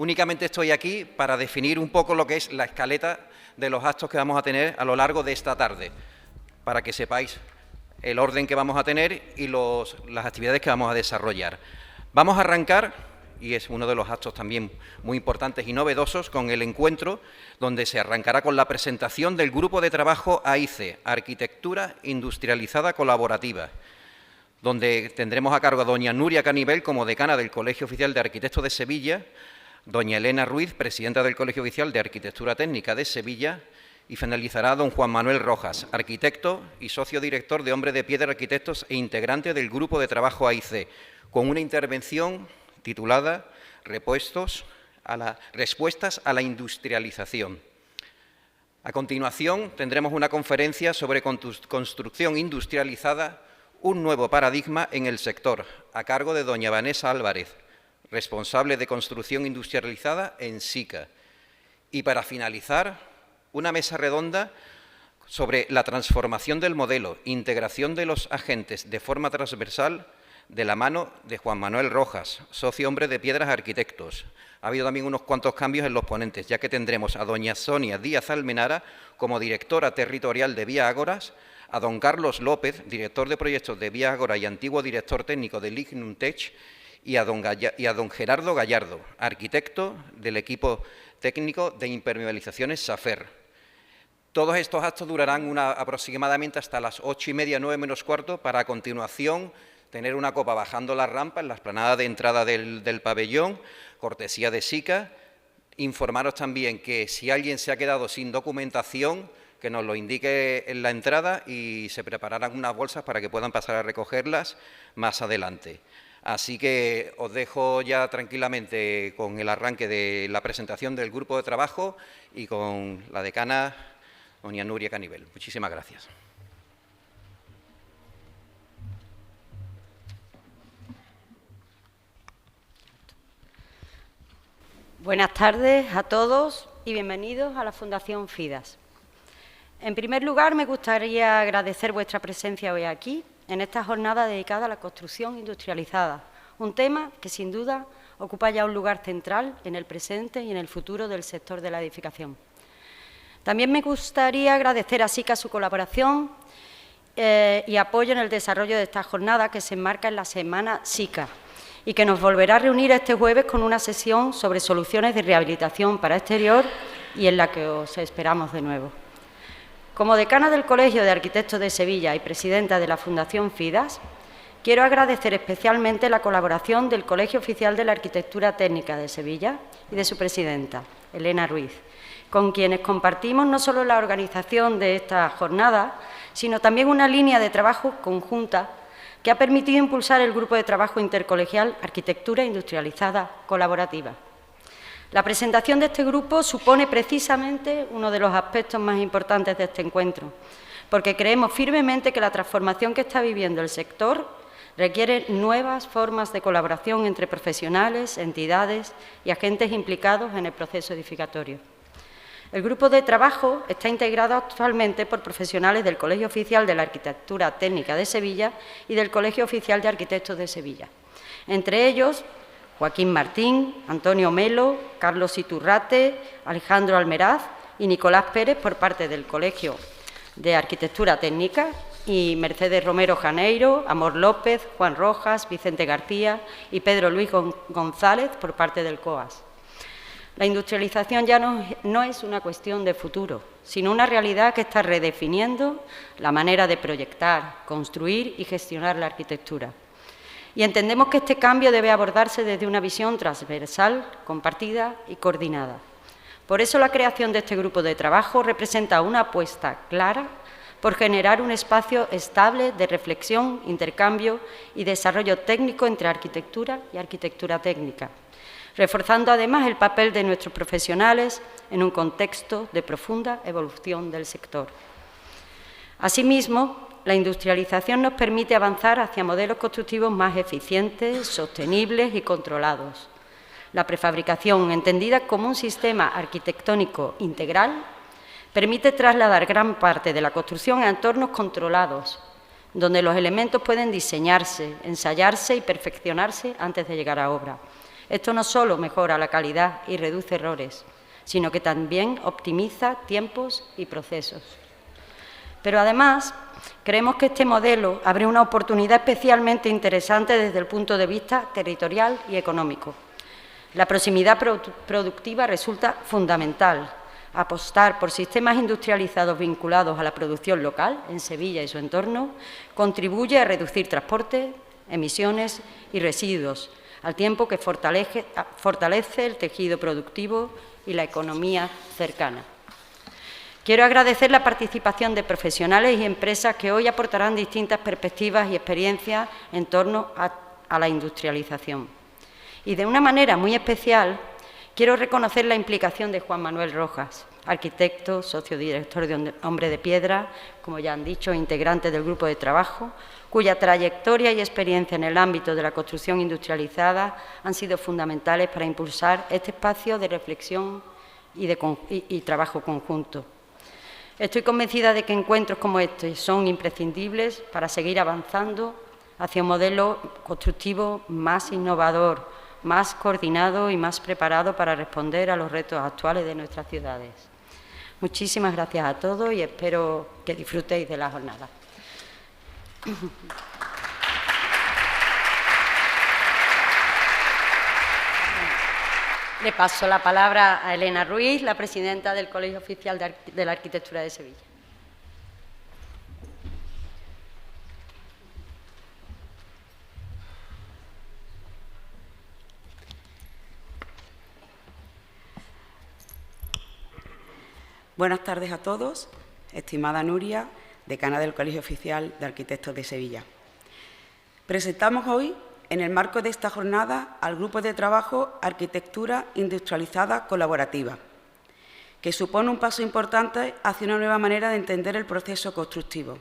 Únicamente estoy aquí para definir un poco lo que es la escaleta de los actos que vamos a tener a lo largo de esta tarde, para que sepáis el orden que vamos a tener y las actividades que vamos a desarrollar. Vamos a arrancar, y es uno de los actos también muy importantes y novedosos, con el encuentro, donde se arrancará con la presentación del Grupo de Trabajo AIC, Arquitectura Industrializada Colaborativa, donde tendremos a cargo a doña Nuria Canivel como decana del Colegio Oficial de Arquitectos de Sevilla, doña Elena Ruiz, presidenta del Colegio Oficial de Arquitectura Técnica de Sevilla, y finalizará don Juan Manuel Rojas, arquitecto y socio director de Hombre de Piedra Arquitectos e integrante del Grupo de Trabajo AIC, con una intervención titulada Respuestas a la industrialización. A continuación, tendremos una conferencia sobre construcción industrializada, un nuevo paradigma en el sector, a cargo de doña Vanessa Álvarez, responsable de construcción industrializada en SICA. Y para finalizar, una mesa redonda sobre la transformación del modelo, integración de los agentes de forma transversal, de la mano de Juan Manuel Rojas, socio Hombre de Piedras Arquitectos. Ha habido también unos cuantos cambios en los ponentes, ya que tendremos a doña Sonia Díaz Almenara como directora territorial de Vía Ágoras, a don Carlos López, director de proyectos de Vía Ágora y antiguo director técnico de Lignum Tech, y a don Gerardo Gallardo, arquitecto del equipo técnico de impermeabilizaciones SAFER. Todos estos actos durarán aproximadamente hasta las 8:30, 9 menos cuarto, para a continuación tener una copa bajando la rampa en la explanada de entrada del pabellón, cortesía de SICA. Informaros también que si alguien se ha quedado sin documentación, que nos lo indique en la entrada y se prepararán unas bolsas para que puedan pasar a recogerlas más adelante. Así que os dejo ya tranquilamente con el arranque de la presentación del grupo de trabajo y con la decana, doña Nuria Canivel. Muchísimas gracias. Buenas tardes a todos y bienvenidos a la Fundación FIDAS. En primer lugar, me gustaría agradecer vuestra presencia hoy aquí, en esta jornada dedicada a la construcción industrializada, un tema que sin duda ocupa ya un lugar central en el presente y en el futuro del sector de la edificación. También me gustaría agradecer a SICA su colaboración y apoyo en el desarrollo de esta jornada que se enmarca en la Semana SICA y que nos volverá a reunir este jueves con una sesión sobre soluciones de rehabilitación para exterior y en la que os esperamos de nuevo. Como decana del Colegio de Arquitectos de Sevilla y presidenta de la Fundación FIDAS, quiero agradecer especialmente la colaboración del Colegio Oficial de la Arquitectura Técnica de Sevilla y de su presidenta, Elena Ruiz, con quienes compartimos no solo la organización de esta jornada, sino también una línea de trabajo conjunta que ha permitido impulsar el Grupo de Trabajo Intercolegial Arquitectura Industrializada Colaborativa. La presentación de este grupo supone precisamente uno de los aspectos más importantes de este encuentro, porque creemos firmemente que la transformación que está viviendo el sector requiere nuevas formas de colaboración entre profesionales, entidades y agentes implicados en el proceso edificatorio. El grupo de trabajo está integrado actualmente por profesionales del Colegio Oficial de la Arquitectura Técnica de Sevilla y del Colegio Oficial de Arquitectos de Sevilla. Entre ellos, Joaquín Martín, Antonio Melo, Carlos Iturrate, Alejandro Almeraz y Nicolás Pérez por parte del Colegio de Arquitectura Técnica y Mercedes Romero Janeiro, Amor López, Juan Rojas, Vicente García y Pedro Luis González por parte del COAS. La industrialización ya no es una cuestión de futuro, sino una realidad que está redefiniendo la manera de proyectar, construir y gestionar la arquitectura. Y entendemos que este cambio debe abordarse desde una visión transversal, compartida y coordinada. Por eso la creación de este grupo de trabajo representa una apuesta clara por generar un espacio estable de reflexión, intercambio y desarrollo técnico entre arquitectura y arquitectura técnica, reforzando además el papel de nuestros profesionales en un contexto de profunda evolución del sector. Asimismo, la industrialización nos permite avanzar hacia modelos constructivos más eficientes, sostenibles y controlados. La prefabricación, entendida como un sistema arquitectónico integral, permite trasladar gran parte de la construcción a entornos controlados, donde los elementos pueden diseñarse, ensayarse y perfeccionarse antes de llegar a obra. Esto no solo mejora la calidad y reduce errores, sino que también optimiza tiempos y procesos. Pero además, creemos que este modelo abre una oportunidad especialmente interesante desde el punto de vista territorial y económico. La proximidad productiva resulta fundamental. Apostar por sistemas industrializados vinculados a la producción local, en Sevilla y su entorno, contribuye a reducir transporte, emisiones y residuos, al tiempo que fortalece el tejido productivo y la economía cercana. Quiero agradecer la participación de profesionales y empresas que hoy aportarán distintas perspectivas y experiencias en torno a la industrialización. Y de una manera muy especial, quiero reconocer la implicación de Juan Manuel Rojas, arquitecto, socio director de Hombre de Piedra, como ya han dicho, integrante del grupo de trabajo, cuya trayectoria y experiencia en el ámbito de la construcción industrializada han sido fundamentales para impulsar este espacio de reflexión y trabajo conjunto. Estoy convencida de que encuentros como este son imprescindibles para seguir avanzando hacia un modelo constructivo más innovador, más coordinado y más preparado para responder a los retos actuales de nuestras ciudades. Muchísimas gracias a todos y espero que disfrutéis de la jornada. Le paso la palabra a Elena Ruiz, la presidenta del Colegio Oficial de la Arquitectura de Sevilla. Buenas tardes a todos. Estimada Nuria, decana del Colegio Oficial de Arquitectos de Sevilla. Presentamos hoy, en el marco de esta jornada, al Grupo de Trabajo Arquitectura Industrializada Colaborativa, que supone un paso importante hacia una nueva manera de entender el proceso constructivo,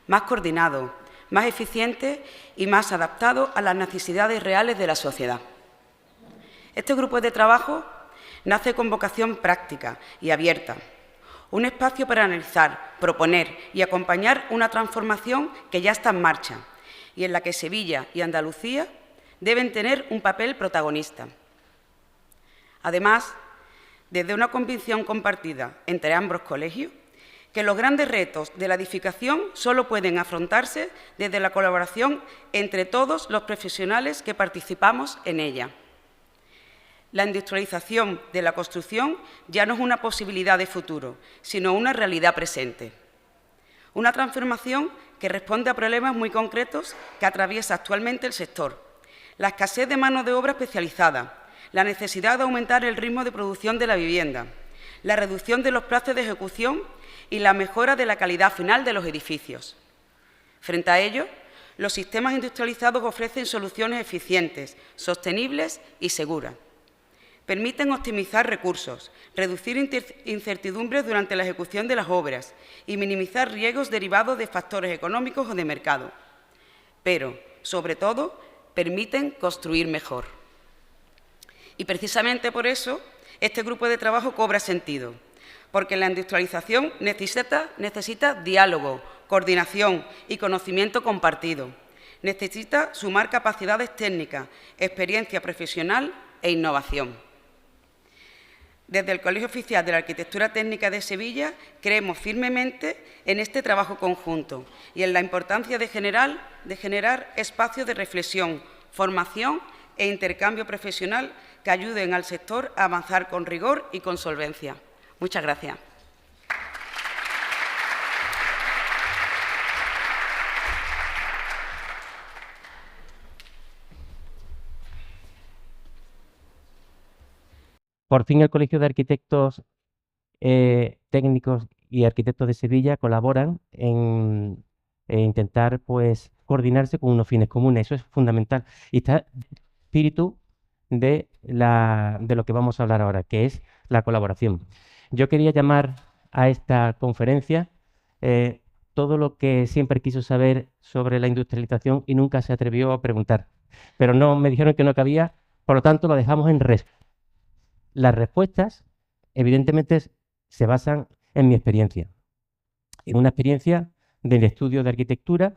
más coordinado, más eficiente y más adaptado a las necesidades reales de la sociedad. Este grupo de trabajo nace con vocación práctica y abierta, un espacio para analizar, proponer y acompañar una transformación que ya está en marcha y en la que Sevilla y Andalucía deben tener un papel protagonista. Además, desde una convicción compartida entre ambos colegios, que los grandes retos de la edificación solo pueden afrontarse desde la colaboración entre todos los profesionales que participamos en ella. La industrialización de la construcción ya no es una posibilidad de futuro, sino una realidad presente. Una transformación que responde a problemas muy concretos que atraviesa actualmente el sector. La escasez de mano de obra especializada, la necesidad de aumentar el ritmo de producción de la vivienda, la reducción de los plazos de ejecución y la mejora de la calidad final de los edificios. Frente a ello, los sistemas industrializados ofrecen soluciones eficientes, sostenibles y seguras. Permiten optimizar recursos, reducir incertidumbres durante la ejecución de las obras y minimizar riesgos derivados de factores económicos o de mercado. Pero, sobre todo, permiten construir mejor. Y precisamente por eso, este grupo de trabajo cobra sentido, porque la industrialización necesita diálogo, coordinación y conocimiento compartido. Necesita sumar capacidades técnicas, experiencia profesional e innovación. Desde el Colegio Oficial de la Arquitectura Técnica de Sevilla creemos firmemente en este trabajo conjunto y en la importancia de generar espacios de reflexión, formación e intercambio profesional que ayuden al sector a avanzar con rigor y con solvencia. Muchas gracias. Por fin el Colegio de Arquitectos Técnicos y Arquitectos de Sevilla colaboran en intentar pues, coordinarse con unos fines comunes. Eso es fundamental. Y está el espíritu de lo que vamos a hablar ahora, que es la colaboración. Yo quería llamar a esta conferencia todo lo que siempre quiso saber sobre la industrialización y nunca se atrevió a preguntar. Pero no me dijeron que no cabía, por lo tanto lo dejamos en respuesta. Las respuestas, evidentemente, se basan en mi experiencia, en una experiencia del estudio de arquitectura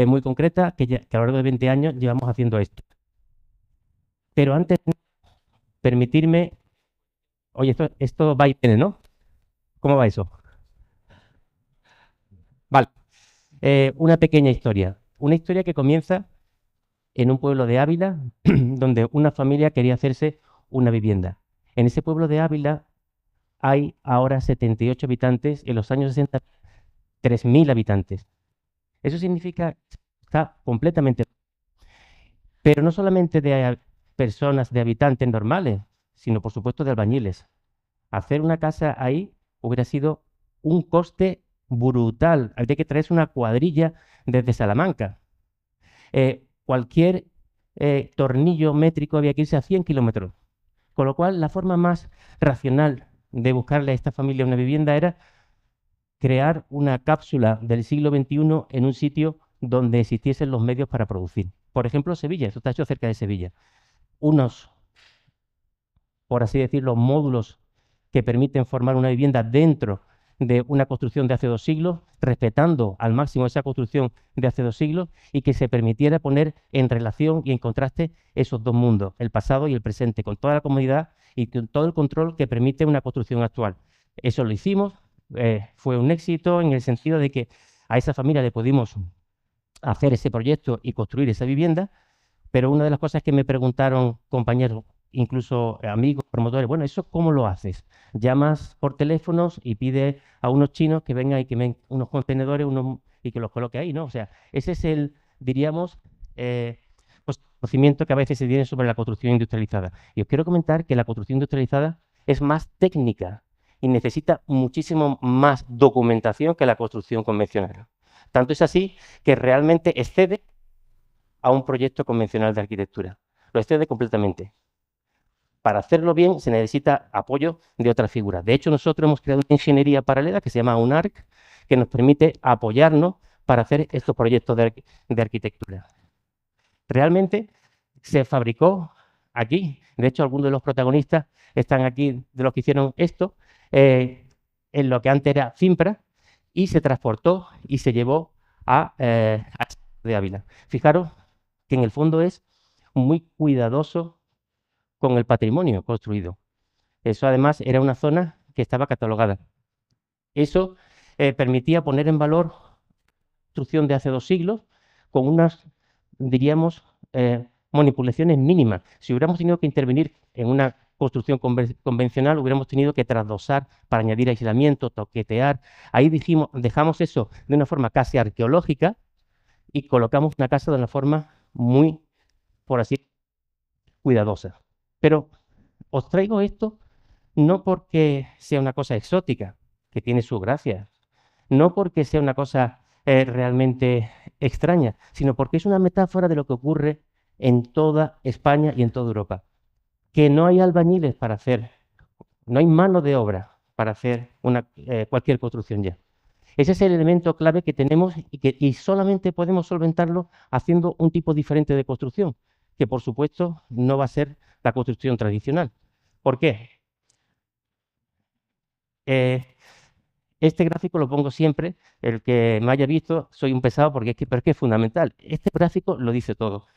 muy concreta, que a lo largo de 20 años llevamos haciendo esto. Pero antes permitirme... Oye, esto va y viene, ¿no? ¿Cómo va eso? Vale. Una pequeña historia. Una historia que comienza en un pueblo de Ávila, donde una familia quería hacerse una vivienda. En ese pueblo de Ávila hay ahora 78 habitantes, en los años 60, 3.000 habitantes. Eso significa que está completamente... Pero no solamente de personas, de habitantes normales, sino por supuesto de albañiles. Hacer una casa ahí hubiera sido un coste brutal. Habría que traerse una cuadrilla desde Salamanca. Cualquier tornillo métrico había que irse a 100 kilómetros. Con lo cual, la forma más racional de buscarle a esta familia una vivienda era crear una cápsula del siglo XXI en un sitio donde existiesen los medios para producir. Por ejemplo, Sevilla, esto está hecho cerca de Sevilla. Unos, por así decirlo, módulos que permiten formar una vivienda dentro de una construcción de hace 2 siglos, respetando al máximo esa construcción de hace 2 siglos y que se permitiera poner en relación y en contraste esos dos mundos, el pasado y el presente, con toda la comodidad y con todo el control que permite una construcción actual. Eso lo hicimos, fue un éxito en el sentido de que a esa familia le pudimos hacer ese proyecto y construir esa vivienda, pero una de las cosas que me preguntaron compañeros, incluso amigos, promotores, bueno, ¿eso cómo lo haces? Llamas por teléfonos y pides a unos chinos que vengan y que ven unos contenedores y que los coloque ahí, ¿no? O sea, ese es el, diríamos, pues, conocimiento que a veces se tiene sobre la construcción industrializada. Y os quiero comentar que la construcción industrializada es más técnica y necesita muchísimo más documentación que la construcción convencional. Tanto es así que realmente excede a un proyecto convencional de arquitectura. Lo excede completamente. Para hacerlo bien se necesita apoyo de otras figuras. De hecho, nosotros hemos creado una ingeniería paralela que se llama UNARC, que nos permite apoyarnos para hacer estos proyectos de arquitectura. Realmente se fabricó aquí. De hecho, algunos de los protagonistas están aquí de los que hicieron esto, en lo que antes era Cimpra, y se transportó y se llevó a de Ávila. Fijaros que en el fondo es muy cuidadoso con el patrimonio construido. Eso además era una zona que estaba catalogada. Eso permitía poner en valor construcción de hace 2 siglos con unas, diríamos, manipulaciones mínimas. Si hubiéramos tenido que intervenir en una construcción convencional, hubiéramos tenido que trasdosar para añadir aislamiento, toquetear. Ahí dejamos eso de una forma casi arqueológica y colocamos una casa de una forma muy, por así decirlo, cuidadosa. Pero os traigo esto no porque sea una cosa exótica, que tiene su gracia, no porque sea una cosa realmente extraña, sino porque es una metáfora de lo que ocurre en toda España y en toda Europa. Que no hay albañiles para hacer, no hay mano de obra para hacer cualquier construcción ya. Ese es el elemento clave que tenemos y solamente podemos solventarlo haciendo un tipo diferente de construcción, que por supuesto no va a ser la construcción tradicional. ¿Por qué? Este gráfico lo pongo siempre, el que me haya visto, soy un pesado pero es que es fundamental. Este gráfico lo dice todo.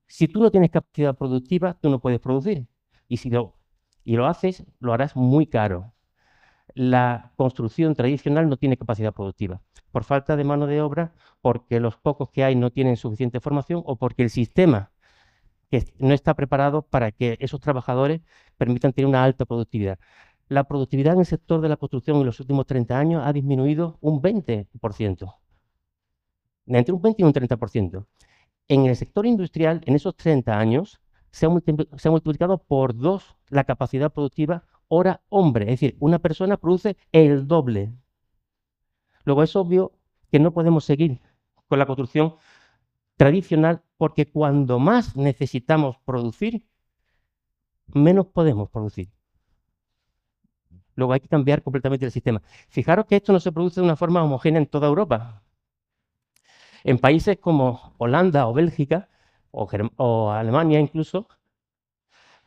Si tú no tienes capacidad productiva, tú no puedes producir. Y si lo haces, lo harás muy caro. La construcción tradicional no tiene capacidad productiva, por falta de mano de obra, porque los pocos que hay no tienen suficiente formación o porque el sistema que no está preparado para que esos trabajadores permitan tener una alta productividad. La productividad en el sector de la construcción en los últimos 30 años ha disminuido un 20%, entre un 20 y un 30%. En el sector industrial, en esos 30 años, se ha multiplicado por 2 la capacidad productiva hora-hombre. Es decir, una persona produce el doble. Luego es obvio que no podemos seguir con la construcción tradicional porque cuando más necesitamos producir, menos podemos producir. Luego hay que cambiar completamente el sistema. Fijaros que esto no se produce de una forma homogénea en toda Europa. En países como Holanda o Bélgica, o Alemania incluso,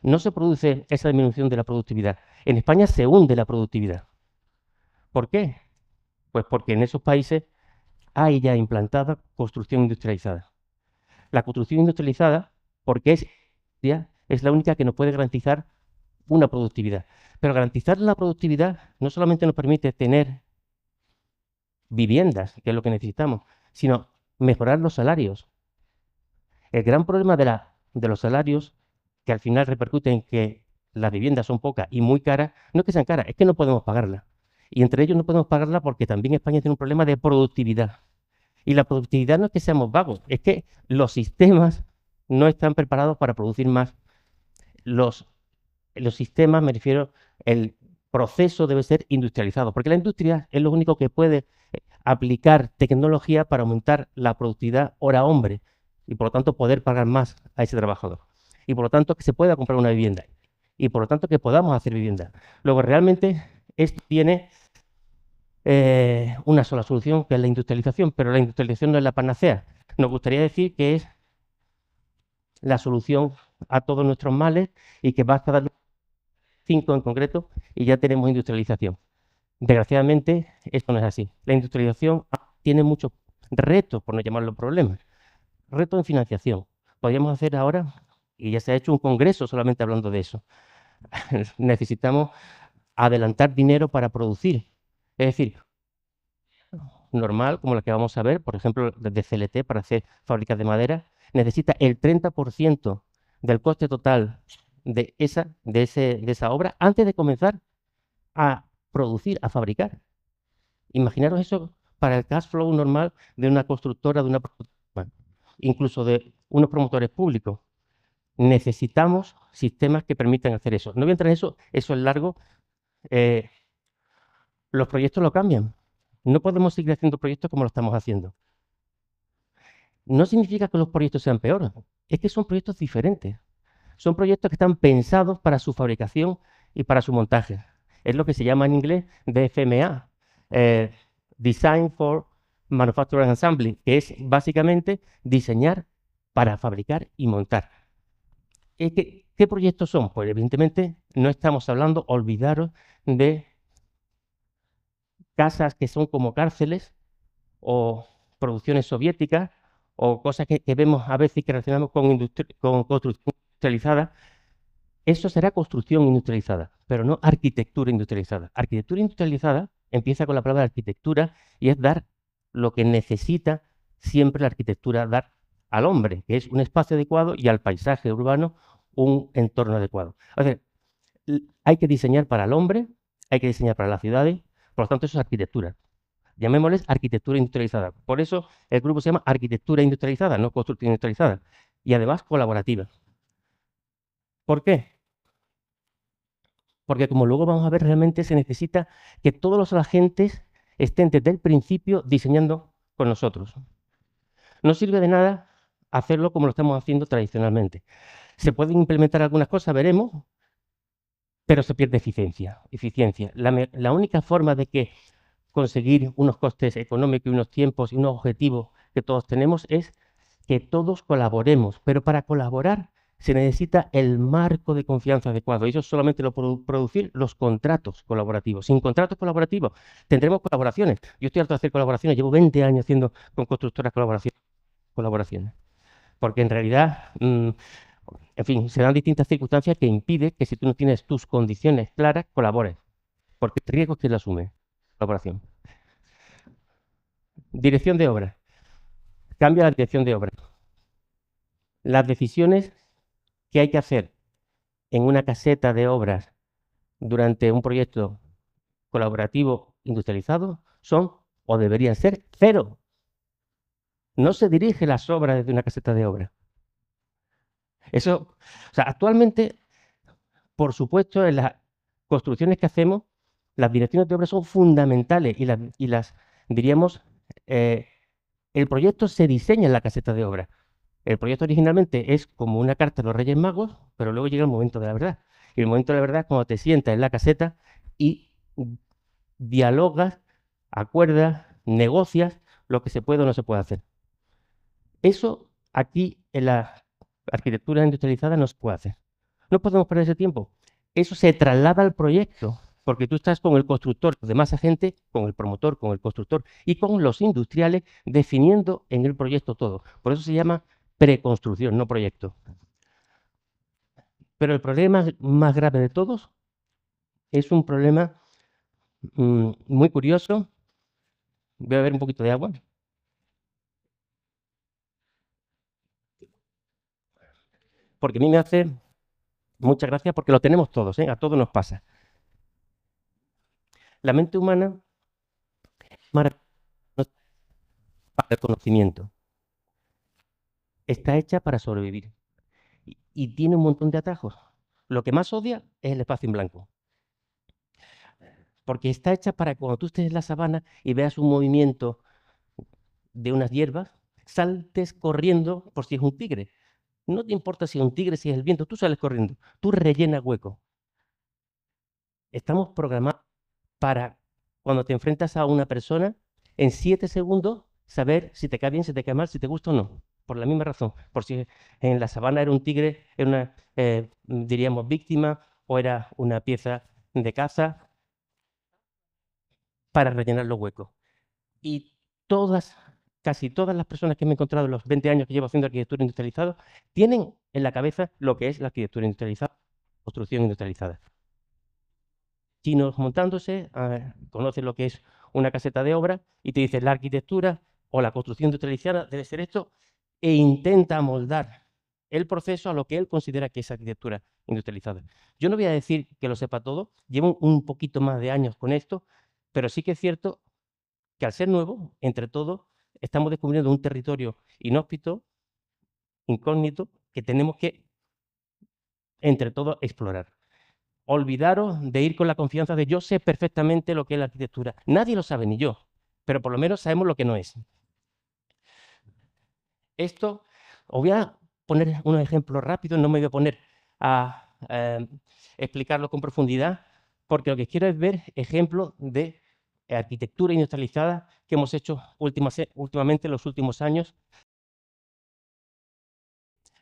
no se produce esa disminución de la productividad. En España se hunde la productividad. ¿Por qué? Pues porque en esos países hay ya implantada construcción industrializada. La construcción industrializada, porque es industria es la única que nos puede garantizar una productividad. Pero garantizar la productividad no solamente nos permite tener viviendas, que es lo que necesitamos, sino mejorar los salarios. El gran problema de los salarios, que al final repercute en que las viviendas son pocas y muy caras, no es que sean caras, es que no podemos pagarlas. Y entre ellos no podemos pagarlas porque también España tiene un problema de productividad. Y la productividad no es que seamos vagos, es que los sistemas no están preparados para producir más. Los sistemas, me refiero, el proceso debe ser industrializado, porque la industria es lo único que puede aplicar tecnología para aumentar la productividad hora hombre y por lo tanto poder pagar más a ese trabajador. Y por lo tanto que se pueda comprar una vivienda y por lo tanto que podamos hacer vivienda. Luego realmente esto tiene una sola solución, que es la industrialización, pero la industrialización no es la panacea. Nos gustaría decir que es la solución a todos nuestros males y que basta dar 5 en concreto y ya tenemos industrialización. Desgraciadamente, esto no es así. La industrialización tiene muchos retos, por no llamarlo problemas. Retos en financiación. Podríamos hacer ahora, y ya se ha hecho un congreso solamente hablando de eso, necesitamos adelantar dinero para producir. Es decir, normal, como la que vamos a ver, por ejemplo, desde CLT para hacer fábricas de madera, necesita el 30% del coste total de esa obra antes de comenzar a producir, a fabricar. Imaginaros eso para el cash flow normal de una constructora, bueno, incluso de unos promotores públicos. Necesitamos sistemas que permitan hacer eso. No voy a entrar en eso, eso es largo. Los proyectos lo cambian. No podemos seguir haciendo proyectos como lo estamos haciendo. No significa que los proyectos sean peores, es que son proyectos diferentes. Son proyectos que están pensados para su fabricación y para su montaje. Es lo que se llama en inglés DFMA, Design for Manufacturing and Assembly, que es básicamente diseñar para fabricar y montar. ¿Qué proyectos son? Pues evidentemente no estamos hablando, olvidaros, de casas que son como cárceles o producciones soviéticas o cosas que vemos a veces que relacionamos con construcción industrializada. Eso será construcción industrializada, pero no arquitectura industrializada. Arquitectura industrializada empieza con la palabra arquitectura y es dar lo que necesita siempre la arquitectura dar al hombre, que es un espacio adecuado, y al paisaje urbano un entorno adecuado. O sea, hay que diseñar para el hombre, hay que diseñar para las ciudades, por lo tanto eso es arquitectura. Llamémosles arquitectura industrializada. Por eso el grupo se llama arquitectura industrializada, no construcción industrializada. Y además colaborativa. ¿Por qué? Porque como luego vamos a ver, realmente se necesita que todos los agentes estén desde el principio diseñando con nosotros. No sirve de nada hacerlo como lo estamos haciendo tradicionalmente. Se pueden implementar algunas cosas, veremos, pero se pierde eficiencia. La única forma de que conseguir unos costes económicos y unos tiempos y unos objetivos que todos tenemos es que todos colaboremos, pero para colaborar se necesita el marco de confianza adecuado. Y eso solamente lo pueden producir los contratos colaborativos. Sin contratos colaborativos tendremos colaboraciones. Yo estoy harto de hacer colaboraciones, llevo 20 años haciendo con constructoras colaboraciones. Porque en realidad, en fin, se dan distintas circunstancias que impiden que si tú no tienes tus condiciones claras, colabores. Porque el riesgo es que lo asume. Colaboración. Dirección de obra. Cambia la dirección de obra. Las decisiones que hay que hacer en una caseta de obras durante un proyecto colaborativo industrializado son o deberían ser cero. No se dirige las obras desde una caseta de obra. Eso, o sea, actualmente, por supuesto, en las construcciones que hacemos, las direcciones de obra son fundamentales y las diríamos, el proyecto se diseña en la caseta de obra. El proyecto originalmente es como una carta de los Reyes Magos, pero luego llega el momento de la verdad. Y el momento de la verdad es cuando te sientas en la caseta y dialogas, acuerdas, negocias lo que se puede o no se puede hacer. Eso aquí en la arquitectura industrializada no se puede hacer. No podemos perder ese tiempo. Eso se traslada al proyecto, porque tú estás con el constructor, los demás agentes, con el promotor, con el constructor y con los industriales definiendo en el proyecto todo. Por eso se llama preconstrucción, no proyecto. Pero el problema más grave de todos es un problema muy curioso. Voy a beber un poquito de agua. Porque a mí me hace mucha gracia porque lo tenemos todos, ¿eh? A todos nos pasa. La mente humana es maravillosa para el conocimiento. Está hecha para sobrevivir y tiene un montón de atajos. Lo que más odia es el espacio en blanco. Porque está hecha para cuando tú estés en la sabana y veas un movimiento de unas hierbas, saltes corriendo por si es un tigre. No te importa si es un tigre, si es el viento, tú sales corriendo. Tú rellenas hueco. Estamos programados para, cuando te enfrentas a una persona, en 7 segundos, saber si te cae bien, si te cae mal, si te gusta o no. Por la misma razón. Por si en la sabana era un tigre, era una, diríamos, víctima, o era una pieza de caza, para rellenar los huecos. Y casi todas las personas que me he encontrado en los 20 años que llevo haciendo arquitectura industrializada, tienen en la cabeza lo que es la arquitectura industrializada, construcción industrializada. Chinos montándose, conocen lo que es una caseta de obra y te dicen la arquitectura o la construcción industrializada debe ser esto, e intenta moldar el proceso a lo que él considera que es arquitectura industrializada. Yo no voy a decir que lo sepa todo, llevo un poquito más de años con esto, pero sí que es cierto que al ser nuevo, entre todos, estamos descubriendo un territorio inhóspito, incógnito, que tenemos que, entre todos, explorar. Olvidaros de ir con la confianza de yo sé perfectamente lo que es la arquitectura. Nadie lo sabe, ni yo, pero por lo menos sabemos lo que no es. Esto, os voy a poner unos ejemplos rápidos, no me voy a poner a explicarlo con profundidad, porque lo que quiero es ver ejemplos de arquitectura industrializada que hemos hecho últimamente en los últimos años.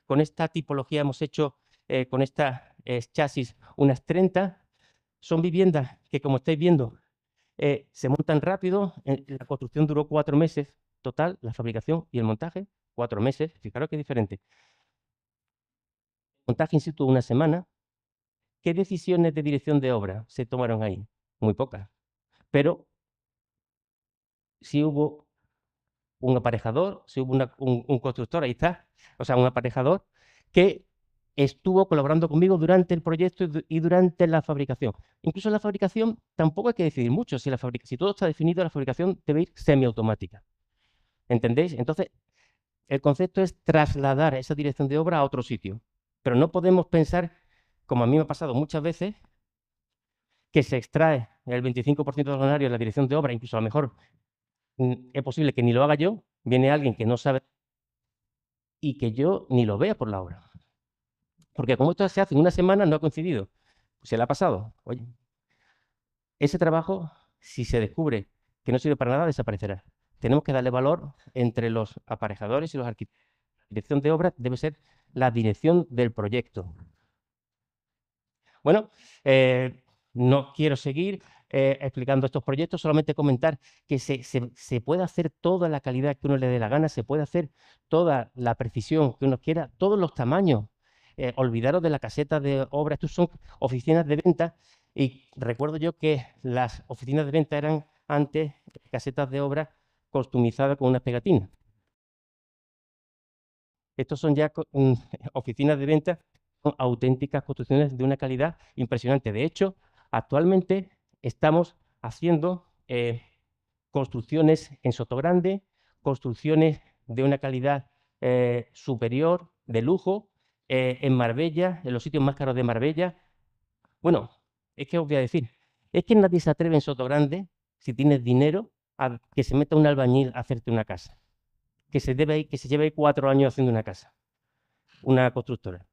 Con esta tipología hemos hecho, con esta chasis, unas 30. Son viviendas que, como estáis viendo, se montan rápido. La construcción duró 4 meses total, la fabricación y el montaje, 4 meses. Fijaros qué diferente. Montaje in situ 1 semana. ¿Qué decisiones de dirección de obra se tomaron ahí? Muy pocas. Pero sí hubo un aparejador, sí hubo un constructor, ahí está, o sea, un aparejador que estuvo colaborando conmigo durante el proyecto y durante la fabricación. Incluso en la fabricación tampoco hay que decidir mucho. Si todo está definido, la fabricación debe ir semiautomática. ¿Entendéis? Entonces, el concepto es trasladar esa dirección de obra a otro sitio. Pero no podemos pensar, como a mí me ha pasado muchas veces, que se extrae el 25% del honorario de la dirección de obra, incluso a lo mejor es posible que ni lo haga yo, viene alguien que no sabe y que yo ni lo vea por la obra. Porque como esto se hace en 1 semana, no ha coincidido. Pues se le ha pasado. Oye, ese trabajo, si se descubre que no sirve para nada, desaparecerá. Tenemos que darle valor entre los aparejadores y los arquitectos. La dirección de obra debe ser la dirección del proyecto. Bueno, no quiero seguir explicando estos proyectos, solamente comentar que se puede hacer toda la calidad que uno le dé la gana, se puede hacer toda la precisión que uno quiera, todos los tamaños. Olvidaros de la caseta de obra, estos son oficinas de venta y recuerdo yo que las oficinas de venta eran antes casetas de obra customizadas con unas pegatinas. Estos son ya oficinas de venta con auténticas construcciones de una calidad impresionante. De hecho, actualmente estamos haciendo construcciones en Sotogrande, construcciones de una calidad superior, de lujo, en Marbella, en los sitios más caros de Marbella. Bueno, es que os voy a decir, es que nadie se atreve en Sotogrande, si tienes dinero, a que se meta un albañil a hacerte una casa. Que se lleve 4 años haciendo una casa, una constructora.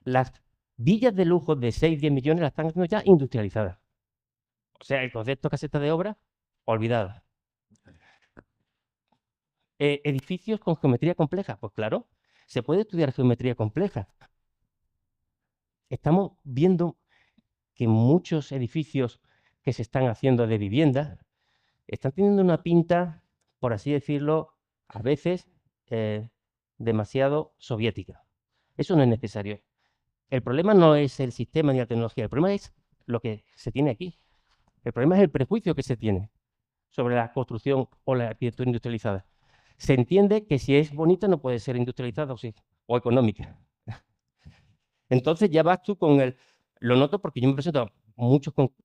Las villas de lujo de 6-10 millones las están haciendo ya industrializadas. O sea, el concepto de caseta de obra, olvidado. Edificios con geometría compleja, pues claro, se puede estudiar geometría compleja. Estamos viendo que muchos edificios que se están haciendo de vivienda están teniendo una pinta, por así decirlo, a veces demasiado soviética. Eso no es necesario. el problema no es el sistema ni la tecnología, el problema es lo que se tiene aquí. El problema es el prejuicio que se tiene sobre la construcción o la arquitectura industrializada. Se entiende que si es bonita no puede ser industrializada o económica. Entonces ya vas tú con el... Lo noto porque yo me he presentado muchos concursos.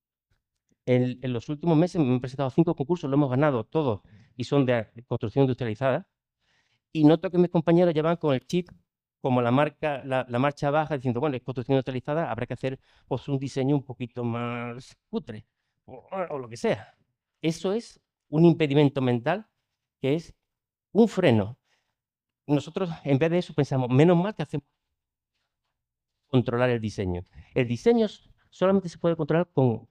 En los últimos meses me he presentado 5 concursos, lo hemos ganado todos y son de construcción industrializada. Y noto que mis compañeros ya van con el chip como la marcha baja, diciendo, bueno, es construcción industrializada, habrá que hacer pues, un diseño un poquito más cutre o lo que sea. Eso es un impedimento mental que es un freno. Nosotros, en vez de eso, pensamos, menos mal que hacemos controlar el diseño. El diseño solamente se puede controlar con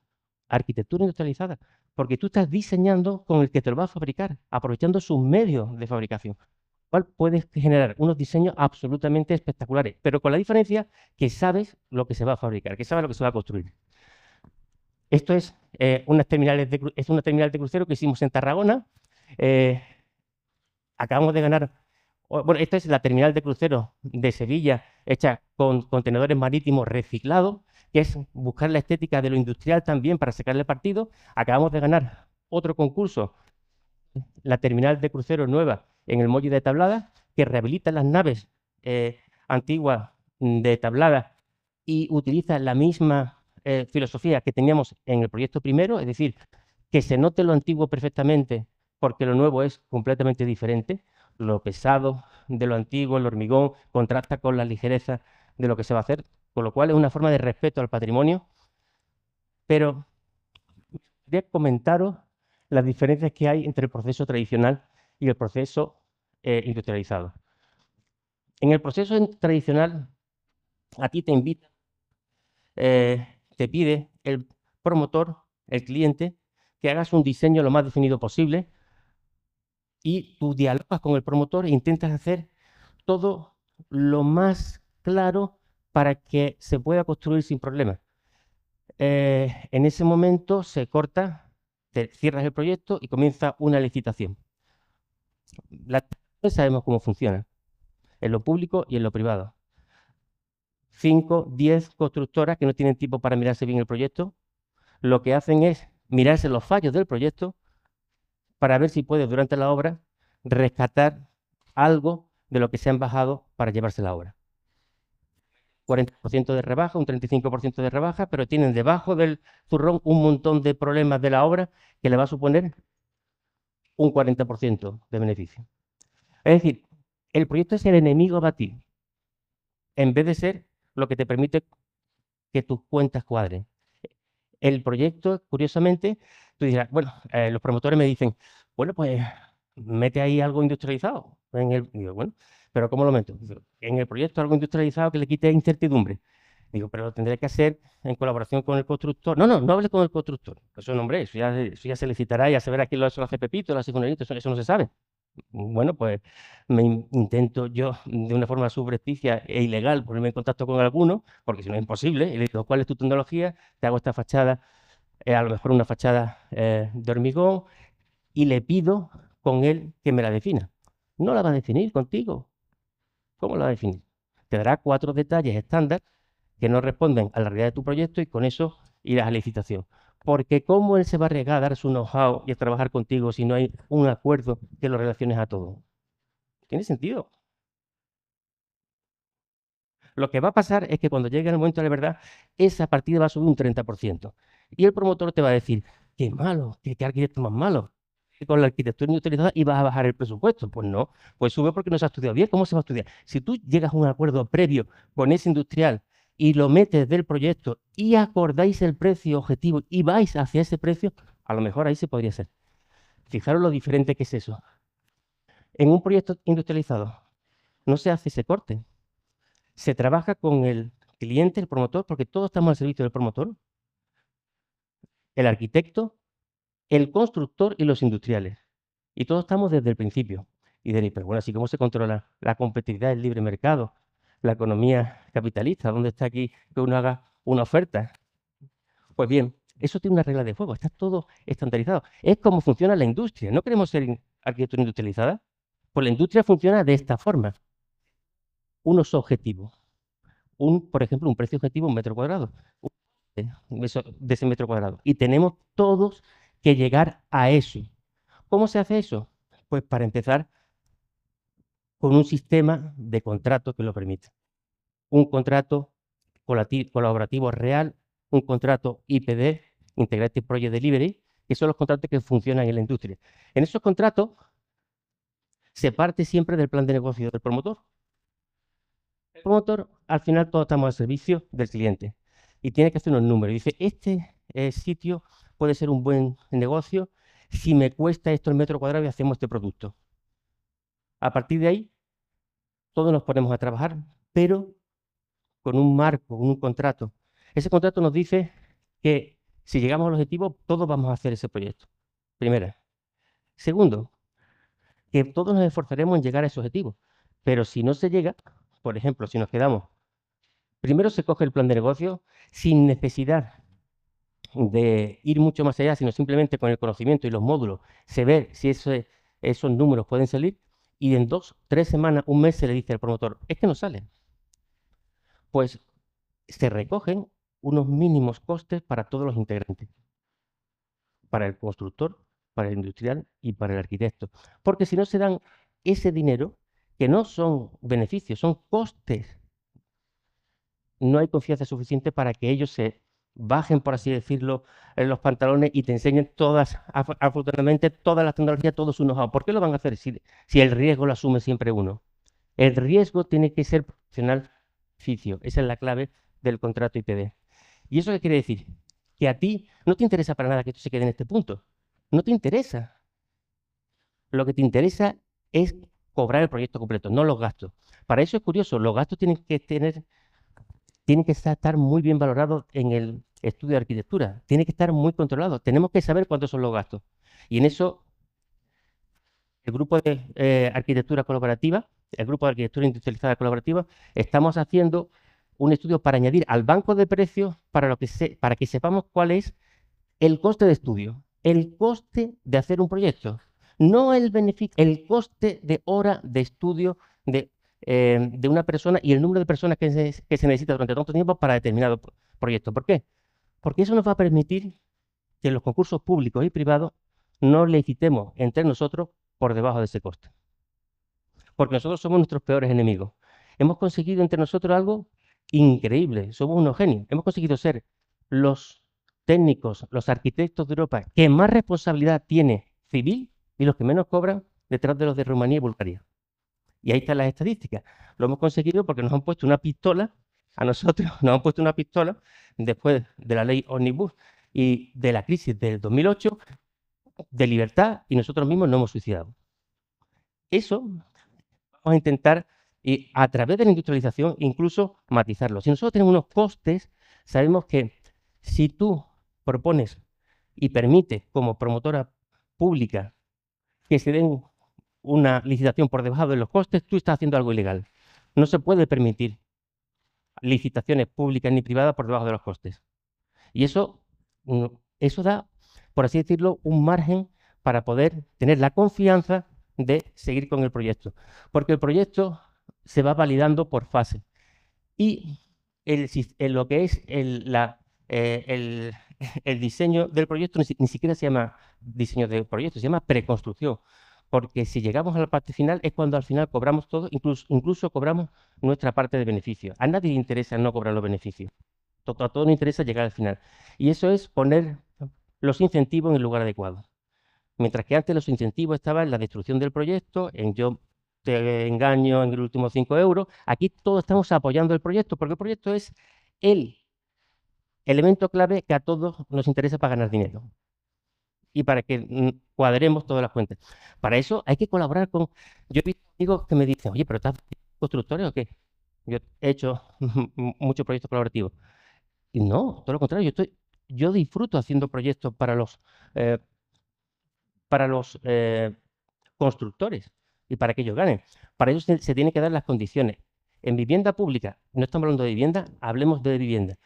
arquitectura industrializada, porque tú estás diseñando con el que te lo va a fabricar, aprovechando sus medios de fabricación. Cual puedes generar unos diseños absolutamente espectaculares, pero con la diferencia que sabes lo que se va a fabricar, que sabes lo que se va a construir. Esto es una terminal de crucero que hicimos en Tarragona. Acabamos de ganar... Bueno, esta es la terminal de crucero de Sevilla, hecha con contenedores marítimos reciclados, que es buscar la estética de lo industrial también para sacarle partido. Acabamos de ganar otro concurso, la terminal de crucero nueva en el muelle de Tablada, que rehabilita las naves antiguas de Tablada y utiliza la misma filosofía que teníamos en el proyecto primero, es decir, que se note lo antiguo perfectamente porque lo nuevo es completamente diferente. Lo pesado de lo antiguo, el hormigón, contrasta con la ligereza de lo que se va a hacer, con lo cual es una forma de respeto al patrimonio. Pero quería comentaros las diferencias que hay entre el proceso tradicional y el proceso industrializado. En el proceso tradicional, a ti te invita, te pide el promotor, el cliente, que hagas un diseño lo más definido posible y tú dialogas con el promotor e intentas hacer todo lo más claro para que se pueda construir sin problemas. En ese momento se corta, te cierras el proyecto y comienza una licitación. Sabemos cómo funciona, en lo público y en lo privado. 5, 10 constructoras que no tienen tiempo para mirarse bien el proyecto, lo que hacen es mirarse los fallos del proyecto para ver si puede durante la obra rescatar algo de lo que se han bajado para llevarse la obra. 40% de rebaja, un 35% de rebaja, pero tienen debajo del zurrón un montón de problemas de la obra que le va a suponer un 40% de beneficio. Es decir, el proyecto es el enemigo a batir, en vez de ser lo que te permite que tus cuentas cuadren. El proyecto, curiosamente, tú dirás, bueno, los promotores me dicen, bueno, pues mete ahí algo industrializado. Digo, bueno, pero ¿cómo lo meto? En el proyecto algo industrializado que le quite incertidumbre. Digo, pero lo tendré que hacer en colaboración con el constructor. No hables con el constructor. Eso no, hombre, eso ya se licitará, ya se verá quién lo hace Pepito, lo hace Funerito, eso no se sabe. Bueno, pues me intento yo, de una forma subrepticia e ilegal, ponerme en contacto con alguno, porque si no es imposible, y le digo, ¿cuál es tu tecnología? Te hago esta fachada, a lo mejor una fachada de hormigón, y le pido con él que me la defina. No la va a definir contigo. ¿Cómo la va a definir? Te dará 4 detalles estándar que no responden a la realidad de tu proyecto y con eso irás a la licitación. Porque ¿cómo él se va a arriesgar a dar su know-how y a trabajar contigo si no hay un acuerdo que lo relaciones a todo? ¿Tiene sentido? Lo que va a pasar es que cuando llegue el momento de la verdad, esa partida va a subir un 30%. Y el promotor te va a decir, qué malo, qué arquitecto más malo. Con la arquitectura industrializada y vas a bajar el presupuesto. Pues no, pues sube porque no se ha estudiado bien. ¿Cómo se va a estudiar? Si tú llegas a un acuerdo previo con ese industrial y lo metes del proyecto y acordáis el precio objetivo y vais hacia ese precio, a lo mejor ahí se podría hacer. Fijaros lo diferente que es eso. En un proyecto industrializado no se hace ese corte. Se trabaja con el cliente, el promotor, porque todos estamos al servicio del promotor, el arquitecto, el constructor y los industriales. Y todos estamos desde el principio. Y diréis, pero bueno, así cómo se controla la competitividad del libre mercado, la economía capitalista, ¿dónde está aquí que uno haga una oferta? Pues bien, eso tiene una regla de juego, está todo estandarizado. Es como funciona la industria. ¿No queremos ser arquitectura industrializada? Pues la industria funciona de esta forma. Unos objetivos, por ejemplo, un precio objetivo en metro cuadrado, de ese metro cuadrado. Y tenemos todos que llegar a eso. ¿Cómo se hace eso? Pues para empezar, con un sistema de contrato que lo permita. Un contrato colaborativo real, un contrato IPD, Integrated Project Delivery, que son los contratos que funcionan en la industria. En esos contratos se parte siempre del plan de negocio del promotor. El promotor, al final, todos estamos al servicio del cliente y tiene que hacer unos números. Dice, este sitio puede ser un buen negocio si me cuesta esto el metro cuadrado y hacemos este producto. A partir de ahí, todos nos ponemos a trabajar, pero con un marco, con un contrato. Ese contrato nos dice que si llegamos al objetivo, todos vamos a hacer ese proyecto. Primera. Segundo, que todos nos esforzaremos en llegar a ese objetivo. Pero si no se llega, por ejemplo, si nos quedamos, primero se coge el plan de negocio sin necesidad de ir mucho más allá, sino simplemente con el conocimiento y los módulos, se ve si esos números pueden salir y en 2, 3 semanas, un mes se le dice al promotor, es que no salen. Pues se recogen unos mínimos costes para todos los integrantes, para el constructor, para el industrial y para el arquitecto. Porque si no se dan ese dinero, que no son beneficios, son costes, no hay confianza suficiente para que ellos se bajen, por así decirlo, en los pantalones y te enseñen absolutamente todas las tecnologías, todos sus know-how. ¿Por qué lo van a hacer si el riesgo lo asume siempre uno? El riesgo tiene que ser proporcional beneficio. Esa es la clave del contrato IPD. ¿Y eso qué quiere decir? Que a ti no te interesa para nada que esto se quede en este punto. No te interesa. Lo que te interesa es cobrar el proyecto completo, no los gastos. Para eso es curioso, los gastos tienen que estar muy bien valorados en el estudio de arquitectura, tiene que estar muy controlado. Tenemos que saber cuántos son los gastos. Y en eso, el grupo de arquitectura colaborativa, el grupo de arquitectura industrializada colaborativa, estamos haciendo un estudio para añadir al banco de precios para que sepamos cuál es el coste de estudio, el coste de hacer un proyecto, no el beneficio, el coste de hora de estudio de una persona y el número de personas que se necesita durante tanto tiempo para determinado proyecto. ¿Por qué? Porque eso nos va a permitir que en los concursos públicos y privados no licitemos entre nosotros por debajo de ese coste. Porque nosotros somos nuestros peores enemigos. Hemos conseguido entre nosotros algo increíble, somos unos genios. Hemos conseguido ser los técnicos, los arquitectos de Europa que más responsabilidad tiene civil y los que menos cobran detrás de los de Rumanía y Bulgaria. Y ahí están las estadísticas. Lo hemos conseguido porque nos han puesto una pistola, a nosotros nos han puesto una pistola después de la ley Omnibus y de la crisis del 2008, de libertad, y nosotros mismos nos hemos suicidado. Eso vamos a intentar, y a través de la industrialización, incluso matizarlo. Si nosotros tenemos unos costes, sabemos que si tú propones y permites como promotora pública que se den una licitación por debajo de los costes, tú estás haciendo algo ilegal. No se puede permitir licitaciones públicas ni privadas por debajo de los costes. Y eso da, por así decirlo, un margen para poder tener la confianza de seguir con el proyecto. Porque el proyecto se va validando por fase. Y lo que es el diseño del proyecto ni siquiera se llama diseño de proyecto, se llama preconstrucción. Porque si llegamos a la parte final es cuando al final cobramos todo, incluso cobramos nuestra parte de beneficio. A nadie le interesa no cobrar los beneficios. A todos nos interesa llegar al final. Y eso es poner los incentivos en el lugar adecuado. Mientras que antes los incentivos estaban en la destrucción del proyecto, en yo te engaño en el último 5 euros. Aquí todos estamos apoyando el proyecto, porque el proyecto es el elemento clave que a todos nos interesa para ganar dinero y para que cuadremos todas las cuentas. Para eso hay que colaborar con... Yo he visto amigos que me dicen, oye, ¿pero estás constructores o qué? Yo he hecho muchos proyectos colaborativos. Y no, todo lo contrario, yo disfruto haciendo proyectos para los constructores y para que ellos ganen. Para ello se tienen que dar las condiciones. En vivienda pública, no estamos hablando de vivienda, hablemos de vivienda.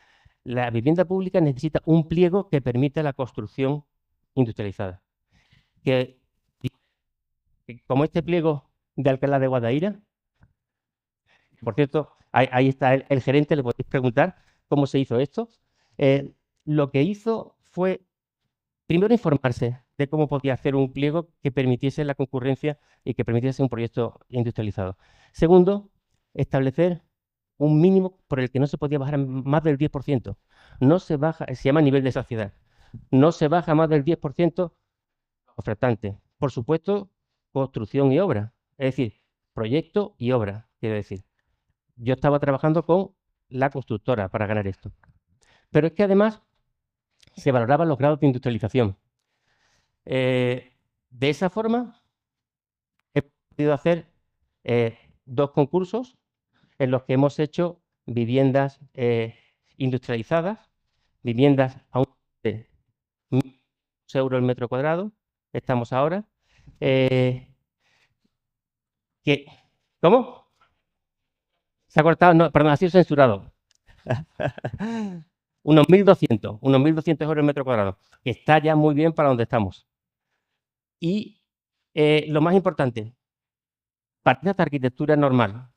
La vivienda pública necesita un pliego que permita la construcción industrializada. Como este pliego de Alcalá de Guadaira, por cierto, Ahí está el gerente, le podéis preguntar cómo se hizo esto. Lo que hizo fue, primero, informarse de cómo podía hacer un pliego que permitiese la concurrencia y que permitiese un proyecto industrializado. Segundo, establecer un mínimo por el que no se podía bajar más del 10%. No se baja, se llama nivel de saciedad. No se baja más del 10% ofertante. Por supuesto, construcción y obra. Es decir, proyecto y obra, quiero decir. Yo estaba trabajando con la constructora para ganar esto. Pero es que además se valoraban los grados de industrialización. De esa forma, he podido hacer 2 concursos en los que hemos hecho viviendas industrializadas, viviendas a un de 1.000 euros el metro cuadrado, estamos ahora. ¿Cómo? Se ha cortado, no, perdón, ha sido censurado. Unos 1.200 euros el metro cuadrado, que está ya muy bien para donde estamos. Y lo más importante, partidas de arquitectura normal.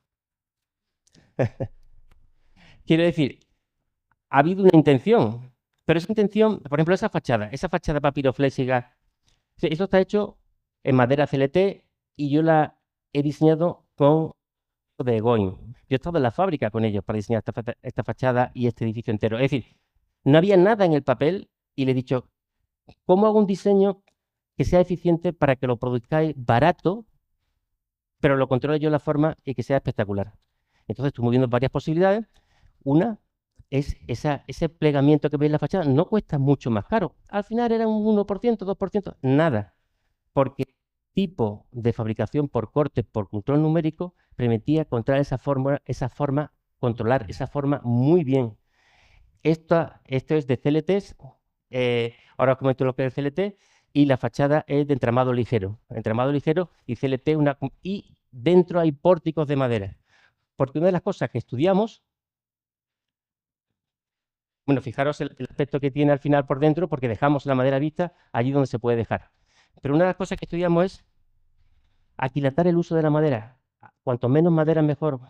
Quiero decir, ha habido una intención, pero esa intención, por ejemplo, esa fachada papirofléxica, eso está hecho en madera CLT y yo la he diseñado con de Egoin. Yo he estado en la fábrica con ellos para diseñar esta fachada y este edificio entero. Es decir, no había nada en el papel y le he dicho, ¿cómo hago un diseño que sea eficiente para que lo produzcáis barato, pero lo controle yo la forma y que sea espectacular? Entonces estuve viendo varias posibilidades. Una es ese plegamiento que veis en la fachada, no cuesta mucho más caro. Al final era un 1%, 2%, nada. Porque el tipo de fabricación por corte, por control numérico, permitía controlar esa forma muy bien. Esto es de CLTs, ahora os comento lo que es el CLT, y la fachada es de entramado ligero y CLT, y dentro hay pórticos de madera. Porque una de las cosas que estudiamos, bueno, fijaros el aspecto que tiene al final por dentro, porque dejamos la madera vista allí donde se puede dejar. Pero una de las cosas que estudiamos es aquilatar el uso de la madera. Cuanto menos madera mejor,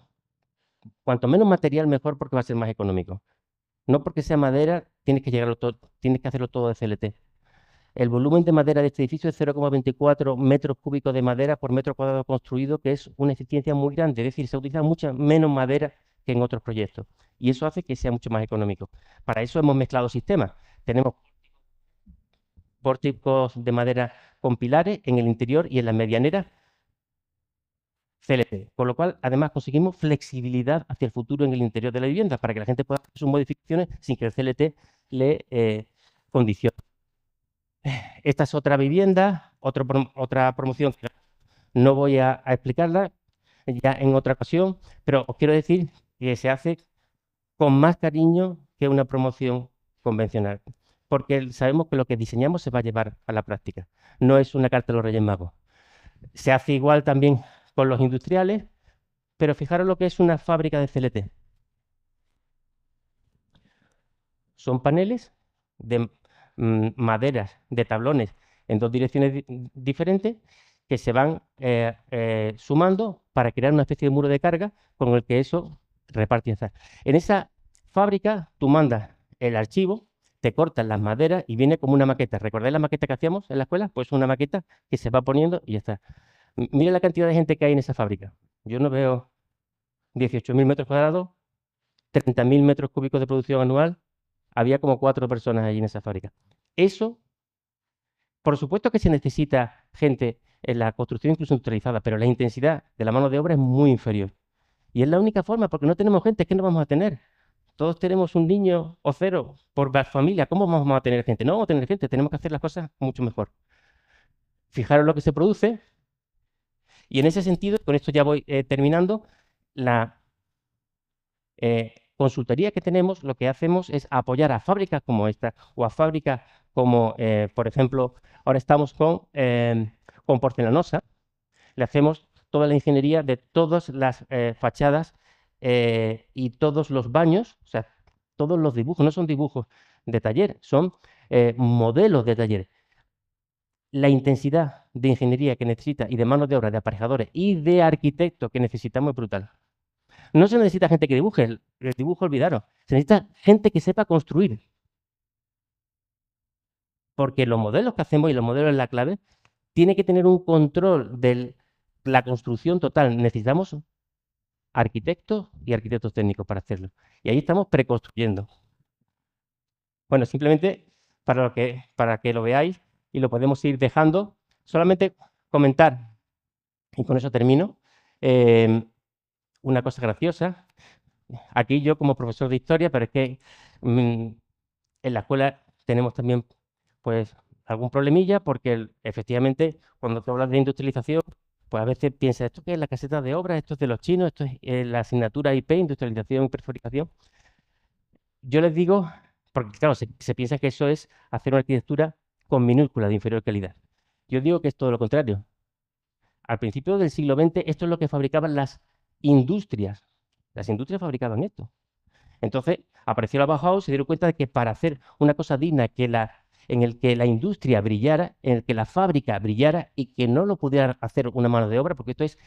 cuanto menos material mejor, porque va a ser más económico. No porque sea madera, tienes que hacerlo todo de CLT. El volumen de madera de este edificio es 0,24 metros cúbicos de madera por metro cuadrado construido, que es una eficiencia muy grande. Es decir, se utiliza mucha menos madera que en otros proyectos. Y eso hace que sea mucho más económico. Para eso hemos mezclado sistemas. Tenemos pórticos de madera con pilares en el interior y en las medianeras CLT. Con lo cual, además, conseguimos flexibilidad hacia el futuro en el interior de la vivienda para que la gente pueda hacer sus modificaciones sin que el CLT le condicione. Esta es otra vivienda, otra promoción que no voy a explicarla ya en otra ocasión, pero os quiero decir que se hace con más cariño que una promoción convencional, porque sabemos que lo que diseñamos se va a llevar a la práctica, no es una carta de los Reyes Magos. Se hace igual también con los industriales, pero fijaros lo que es una fábrica de CLT. Son paneles de maderas, de tablones en 2 direcciones diferentes que se van sumando para crear una especie de muro de carga con el que eso reparte. En esa fábrica tú mandas el archivo, te cortan las maderas y viene como una maqueta. ¿Recordáis la maqueta que hacíamos en la escuela? Pues una maqueta que se va poniendo y ya está. Mira la cantidad de gente que hay en esa fábrica. Yo no veo 18.000 metros cuadrados, 30.000 metros cúbicos de producción anual. Había como 4 personas allí en esa fábrica. Eso, por supuesto que se necesita gente en la construcción incluso industrializada, pero la intensidad de la mano de obra es muy inferior. Y es la única forma, porque no tenemos gente, es que no vamos a tener. Todos tenemos un niño o 0 por familia. ¿Cómo vamos a tener gente? No vamos a tener gente, tenemos que hacer las cosas mucho mejor. Fijaros lo que se produce. Y en ese sentido, con esto ya voy terminando, la consultoría que tenemos, lo que hacemos es apoyar a fábricas como esta o a fábricas como, por ejemplo, ahora estamos con Porcelanosa. Le hacemos toda la ingeniería de todas las fachadas y todos los baños, o sea, todos los dibujos, no son dibujos de taller, son modelos de taller. La intensidad de ingeniería que necesita y de mano de obra de aparejadores y de arquitectos que necesitamos es brutal. No se necesita gente que dibuje, el dibujo olvidaros. Se necesita gente que sepa construir. Porque los modelos que hacemos y los modelos en la clave tiene que tener un control de la construcción total. Necesitamos arquitectos y arquitectos técnicos para hacerlo. Y ahí estamos preconstruyendo. Bueno, simplemente para que lo veáis y lo podemos ir dejando, solamente comentar, y con eso termino, una cosa graciosa. Aquí yo como profesor de historia, pero es que en la escuela tenemos también pues algún problemilla porque efectivamente cuando tú hablas de industrialización, pues a veces piensas, ¿esto qué es la caseta de obras? ¿Esto es de los chinos? ¿Esto es la asignatura IP, industrialización y prefabricación? Yo les digo, porque claro, se piensa que eso es hacer una arquitectura con minúsculas de inferior calidad. Yo digo que es todo lo contrario. Al principio del siglo XX esto es lo que fabricaban las industrias. Las industrias fabricaban esto. Entonces apareció la Bauhaus y se dieron cuenta de que para hacer una cosa digna en el que la industria brillara, en el que la fábrica brillara y que no lo pudiera hacer una mano de obra, porque esto es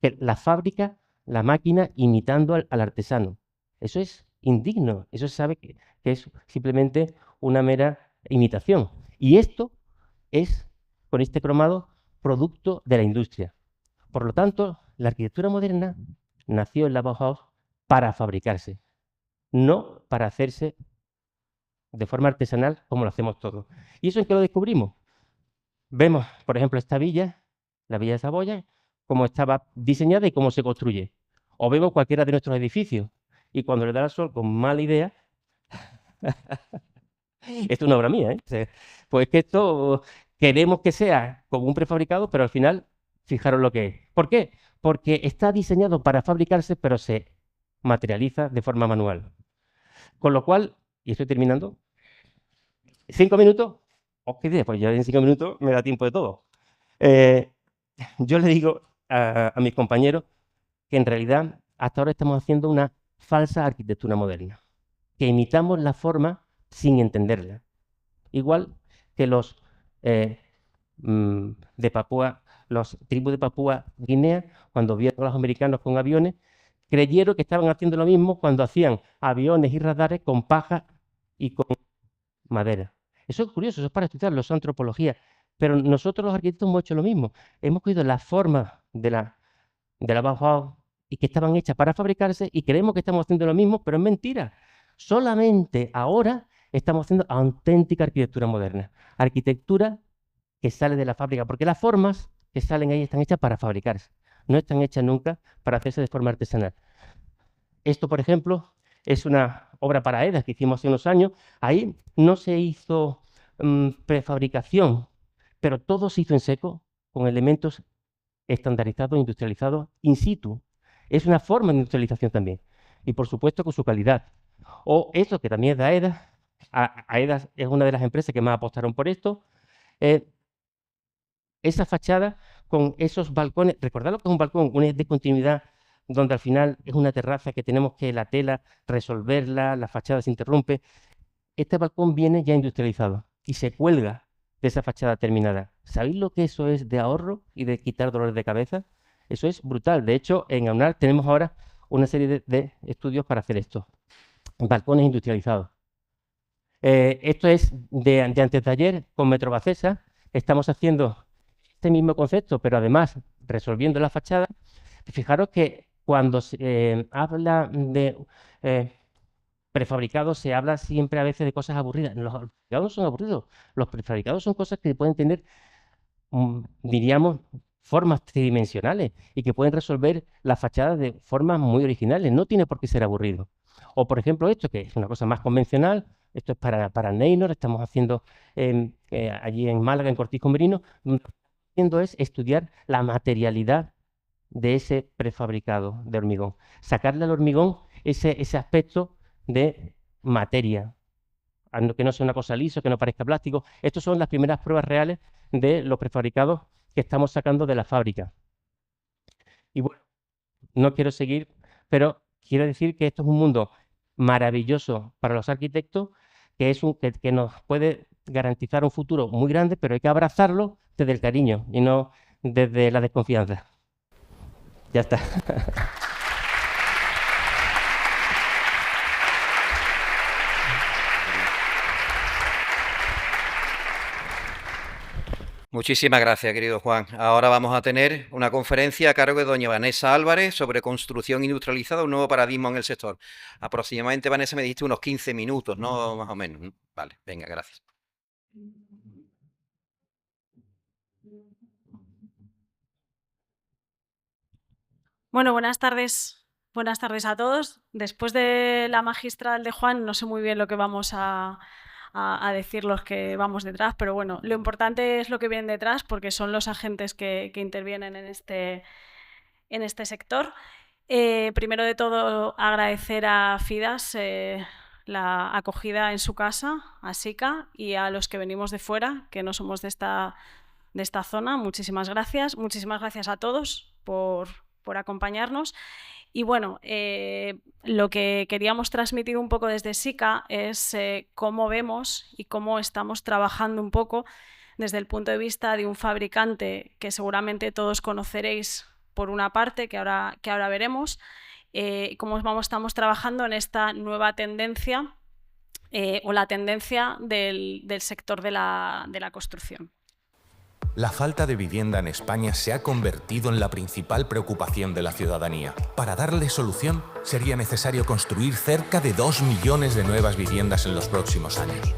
que la fábrica, la máquina imitando al artesano. Eso es indigno, eso se sabe que es simplemente una mera imitación. Y esto es, con este cromado, producto de la industria. Por lo tanto, la arquitectura moderna nació en la Bauhaus para fabricarse, no para hacerse de forma artesanal como lo hacemos todos. ¿Y eso en qué lo descubrimos? Vemos, por ejemplo, esta villa, la Villa de Saboya, cómo estaba diseñada y cómo se construye. O vemos cualquiera de nuestros edificios y cuando le da el sol con mala idea, esto es una obra mía, ¿eh? Pues que esto queremos que sea como un prefabricado, pero al final, fijaros lo que es. ¿Por qué? Porque está diseñado para fabricarse, pero se materializa de forma manual. Con lo cual, y estoy terminando, 5 minutos, ¿os qué idea? Pues ya en 5 minutos me da tiempo de todo. Yo le digo a mis compañeros que en realidad hasta ahora estamos haciendo una falsa arquitectura moderna, que imitamos la forma sin entenderla. Igual que los de Papúa, los tribus de Papúa Guinea, cuando vieron a los americanos con aviones, creyeron que estaban haciendo lo mismo cuando hacían aviones y radares con paja y con madera. Eso es curioso, eso es para estudiarlo, eso es antropología. Pero nosotros los arquitectos hemos hecho lo mismo. Hemos cogido las formas de la Bauhaus y que estaban hechas para fabricarse y creemos que estamos haciendo lo mismo, pero es mentira. Solamente ahora estamos haciendo auténtica arquitectura moderna. Arquitectura que sale de la fábrica, porque las formas que salen ahí están hechas para fabricarse. No están hechas nunca para hacerse de forma artesanal. Esto, por ejemplo, es una obra para EDAS que hicimos hace unos años. Ahí no se hizo prefabricación, pero todo se hizo en seco con elementos estandarizados, industrializados, in situ. Es una forma de industrialización también. Y por supuesto con su calidad. O esto que también es de AEDAS. AEDAS es una de las empresas que más apostaron por esto. Esa fachada con esos balcones, recordad lo que es un balcón, una de continuidad donde al final es una terraza que tenemos que la tela resolverla, la fachada se interrumpe. Este balcón viene ya industrializado y se cuelga de esa fachada terminada. ¿Sabéis lo que eso es de ahorro y de quitar dolores de cabeza? Eso es brutal. De hecho, en AUNAR tenemos ahora una serie de estudios para hacer esto. Balcones industrializados. Esto es de antes de ayer con Metrobacesa. Estamos haciendo este mismo concepto, pero además resolviendo la fachada. Fijaros que cuando se habla de prefabricados, se habla siempre a veces de cosas aburridas. Los prefabricados no son aburridos. Los prefabricados son cosas que pueden tener, diríamos, formas tridimensionales y que pueden resolver las fachadas de formas muy originales. No tiene por qué ser aburrido. O, por ejemplo, esto, que es una cosa más convencional. Esto es para Neynor. Estamos haciendo allí en Málaga, en Cortijo Merino. Lo que estamos haciendo es estudiar la materialidad de ese prefabricado de hormigón. Sacarle al hormigón ese aspecto de materia, que no sea una cosa lisa, que no parezca plástico. Estas son las primeras pruebas reales de los prefabricados que estamos sacando de la fábrica. Y bueno, no quiero seguir, pero quiero decir que esto es un mundo maravilloso para los arquitectos, que nos puede garantizar un futuro muy grande, pero hay que abrazarlo desde el cariño y no desde la desconfianza. Ya está. Muchísimas gracias, querido Juan. Ahora vamos a tener una conferencia a cargo de doña Vanessa Álvarez sobre construcción industrializada, un nuevo paradigma en el sector. Aproximadamente, Vanessa, me dijiste unos 15 minutos, ¿no? Más o menos, ¿no? Vale, venga, gracias. Bueno, buenas tardes a todos. Después de la magistral de Juan, no sé muy bien lo que vamos a decir los que vamos detrás, pero bueno, lo importante es lo que viene detrás porque son los agentes que intervienen en este sector. Primero de todo, agradecer a FIDAS la acogida en su casa, a SICA, y a los que venimos de fuera, que no somos de esta zona. Muchísimas gracias. Muchísimas gracias a todos por acompañarnos. Y bueno, lo que queríamos transmitir un poco desde SICA es cómo vemos y cómo estamos trabajando un poco desde el punto de vista de un fabricante que seguramente todos conoceréis por una parte, que ahora veremos, cómo estamos trabajando en esta nueva tendencia o la tendencia del sector de la construcción. La falta de vivienda en España se ha convertido en la principal preocupación de la ciudadanía. Para darle solución, sería necesario construir cerca de 2 millones de nuevas viviendas en los próximos años.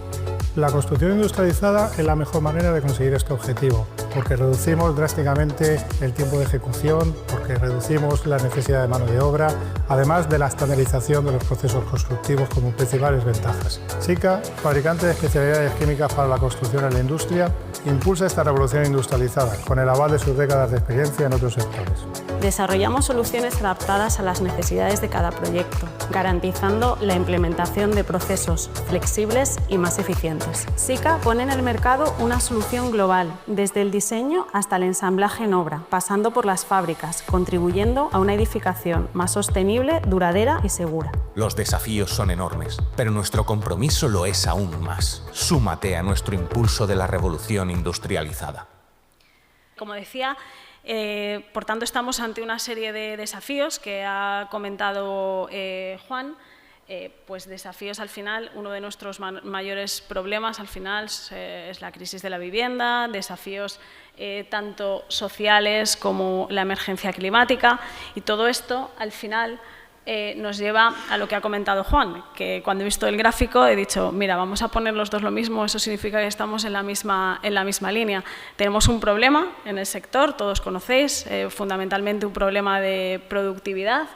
La construcción industrializada es la mejor manera de conseguir este objetivo, porque reducimos drásticamente el tiempo de ejecución, porque reducimos la necesidad de mano de obra, además de la estandarización de los procesos constructivos como principales ventajas. SICA, fabricante de especialidades químicas para la construcción en la industria, impulsa esta revolución industrializada con el aval de sus décadas de experiencia en otros sectores. Desarrollamos soluciones adaptadas a las necesidades de cada proyecto, garantizando la implementación de procesos flexibles y más eficientes. SICA pone en el mercado una solución global, desde el diseño hasta el ensamblaje en obra, pasando por las fábricas, contribuyendo a una edificación más sostenible, duradera y segura. Los desafíos son enormes, pero nuestro compromiso lo es aún más. Súmate a nuestro impulso de la revolución industrializada. Como decía, por tanto, estamos ante una serie de desafíos que ha comentado Juan. Pues desafíos al final, uno de nuestros mayores problemas al final es la crisis de la vivienda, desafíos tanto sociales como la emergencia climática, y todo esto al final nos lleva a lo que ha comentado Juan, que cuando he visto el gráfico he dicho, mira, vamos a poner los dos lo mismo, eso significa que estamos en la misma línea. Tenemos un problema en el sector, todos conocéis, fundamentalmente un problema de productividad,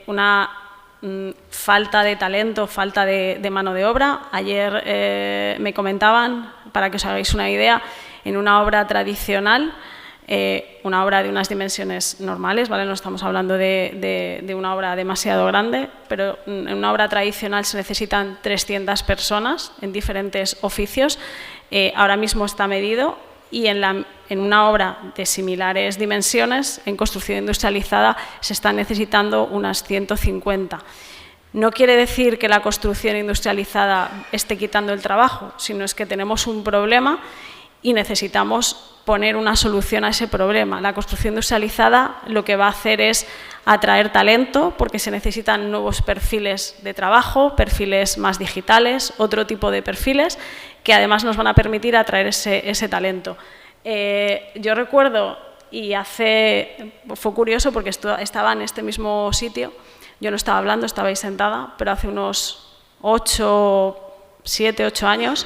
una falta de talento, falta de mano de obra. Ayer me comentaban, para que os hagáis una idea, en una obra tradicional, una obra de unas dimensiones normales, ¿vale? No estamos hablando de una obra demasiado grande, pero en una obra tradicional se necesitan 300 personas en diferentes oficios. Ahora mismo está medido, y en una obra de similares dimensiones, en construcción industrializada, se están necesitando unas 150. No quiere decir que la construcción industrializada esté quitando el trabajo, sino es que tenemos un problema y necesitamos poner una solución a ese problema. La construcción industrializada lo que va a hacer es atraer talento, porque se necesitan nuevos perfiles de trabajo, perfiles más digitales, otro tipo de perfiles, que además nos van a permitir atraer ese talento. Yo recuerdo, y fue curioso porque estaba en este mismo sitio, yo no estaba hablando, estabais sentada, pero hace unos 7, 8 años,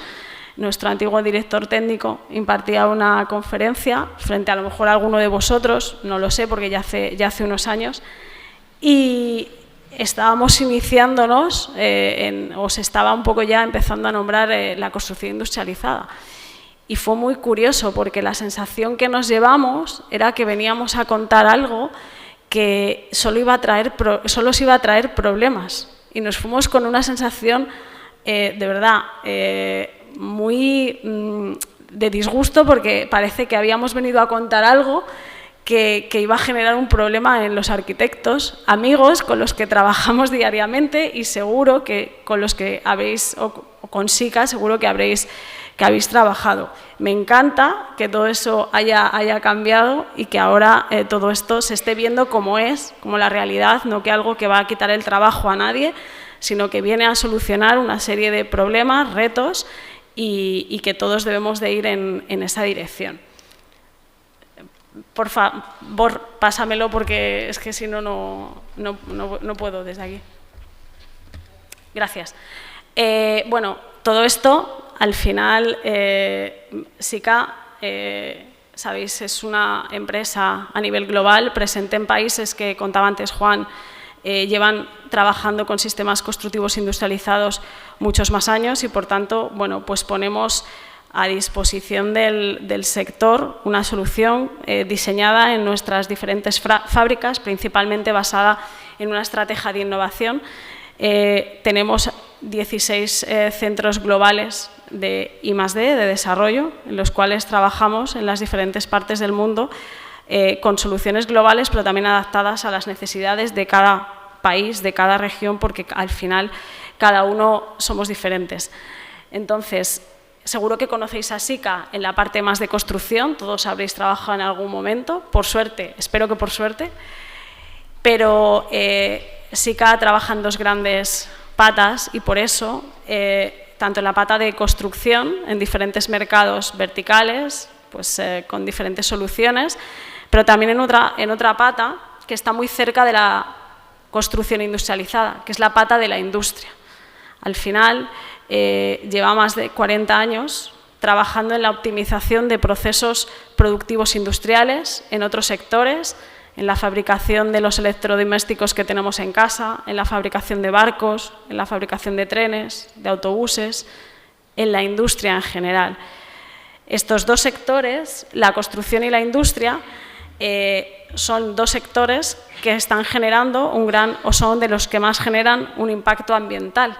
nuestro antiguo director técnico impartía una conferencia frente a lo mejor a alguno de vosotros, no lo sé porque ya hace unos años, y estábamos iniciándonos, o se estaba un poco ya empezando a nombrar la construcción industrializada. Y fue muy curioso porque la sensación que nos llevamos era que veníamos a contar algo que solo os iba a traer problemas. Y nos fuimos con una sensación, de verdad, muy de disgusto, porque parece que habíamos venido a contar algo que iba a generar un problema en los arquitectos, amigos con los que trabajamos diariamente, y seguro que con los que habéis, o con SICA, seguro que habéis trabajado. Me encanta que todo eso haya cambiado y que ahora todo esto se esté viendo como es, como la realidad, no que algo que va a quitar el trabajo a nadie, sino que viene a solucionar una serie de problemas, retos, y que todos debemos de ir en esa dirección. Por favor, pásamelo porque es que si no, no puedo desde aquí. Gracias. Bueno, todo esto, al final, SICA, sabéis, es una empresa a nivel global, presente en países que, contaba antes Juan, llevan trabajando con sistemas constructivos industrializados muchos más años y, por tanto, bueno, pues ponemos a disposición del sector una solución diseñada en nuestras diferentes fábricas, principalmente basada en una estrategia de innovación. Tenemos 16 centros globales de I+D, de desarrollo, en los cuales trabajamos en las diferentes partes del mundo con soluciones globales, pero también adaptadas a las necesidades de cada país, de cada región, porque al final cada uno somos diferentes. Entonces, seguro que conocéis a SICA en la parte más de construcción, todos habréis trabajado en algún momento, por suerte, espero que por suerte, pero SICA trabaja en dos grandes patas y por eso, tanto en la pata de construcción, en diferentes mercados verticales, pues con diferentes soluciones, pero también en otra pata que está muy cerca de la construcción industrializada, que es la pata de la industria. Al final, lleva más de 40 años trabajando en la optimización de procesos productivos industriales en otros sectores, en la fabricación de los electrodomésticos que tenemos en casa, en la fabricación de barcos, en la fabricación de trenes, de autobuses, en la industria en general. Estos dos sectores, la construcción y la industria, son dos sectores que están generando un gran, o son de los que más generan un impacto ambiental.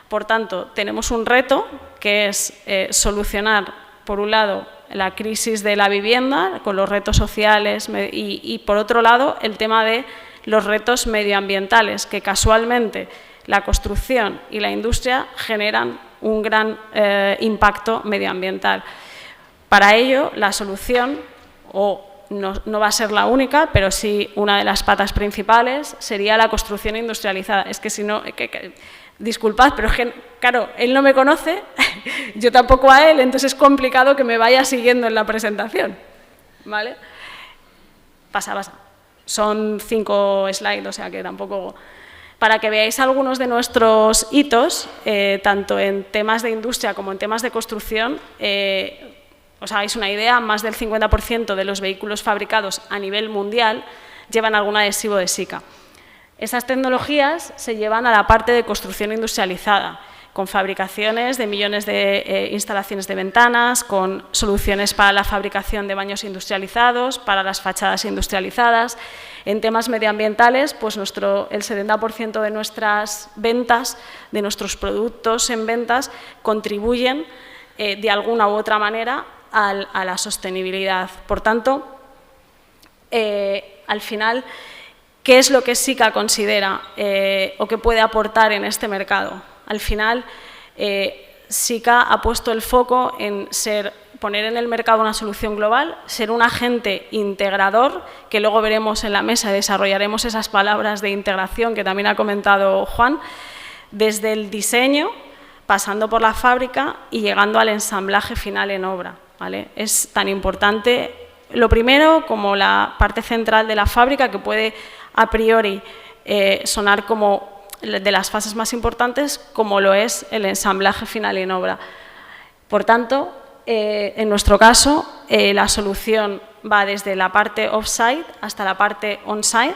Por tanto, tenemos un reto que es solucionar, por un lado, la crisis de la vivienda con los retos sociales y por otro lado, el tema de los retos medioambientales, que casualmente la construcción y la industria generan un gran impacto medioambiental. Para ello, la solución, no va a ser la única, pero sí una de las patas principales, sería la construcción industrializada. Es que si no... Disculpad, pero es que, claro, él no me conoce, yo tampoco a él, entonces es complicado que me vaya siguiendo en la presentación, ¿vale? Pasa. Son 5 slides, o sea que tampoco... Para que veáis algunos de nuestros hitos, tanto en temas de industria como en temas de construcción, os hagáis una idea, más del 50% de los vehículos fabricados a nivel mundial llevan algún adhesivo de SICA. Esas tecnologías se llevan a la parte de construcción industrializada, con fabricaciones de millones de instalaciones de ventanas, con soluciones para la fabricación de baños industrializados, para las fachadas industrializadas. En temas medioambientales, pues el 70% de nuestras ventas, de nuestros productos en ventas, contribuyen de alguna u otra manera a la sostenibilidad. Por tanto, al final, ¿qué es lo que SICA considera o que puede aportar en este mercado? Al final, SICA ha puesto el foco en poner en el mercado una solución global, ser un agente integrador, que luego veremos en la mesa, desarrollaremos esas palabras de integración que también ha comentado Juan, desde el diseño, pasando por la fábrica y llegando al ensamblaje final en obra, ¿vale? Es tan importante, lo primero, como la parte central de la fábrica, que puede a priori sonar como de las fases más importantes, como lo es el ensamblaje final en obra. Por tanto, en nuestro caso, la solución va desde la parte off-site hasta la parte on-site,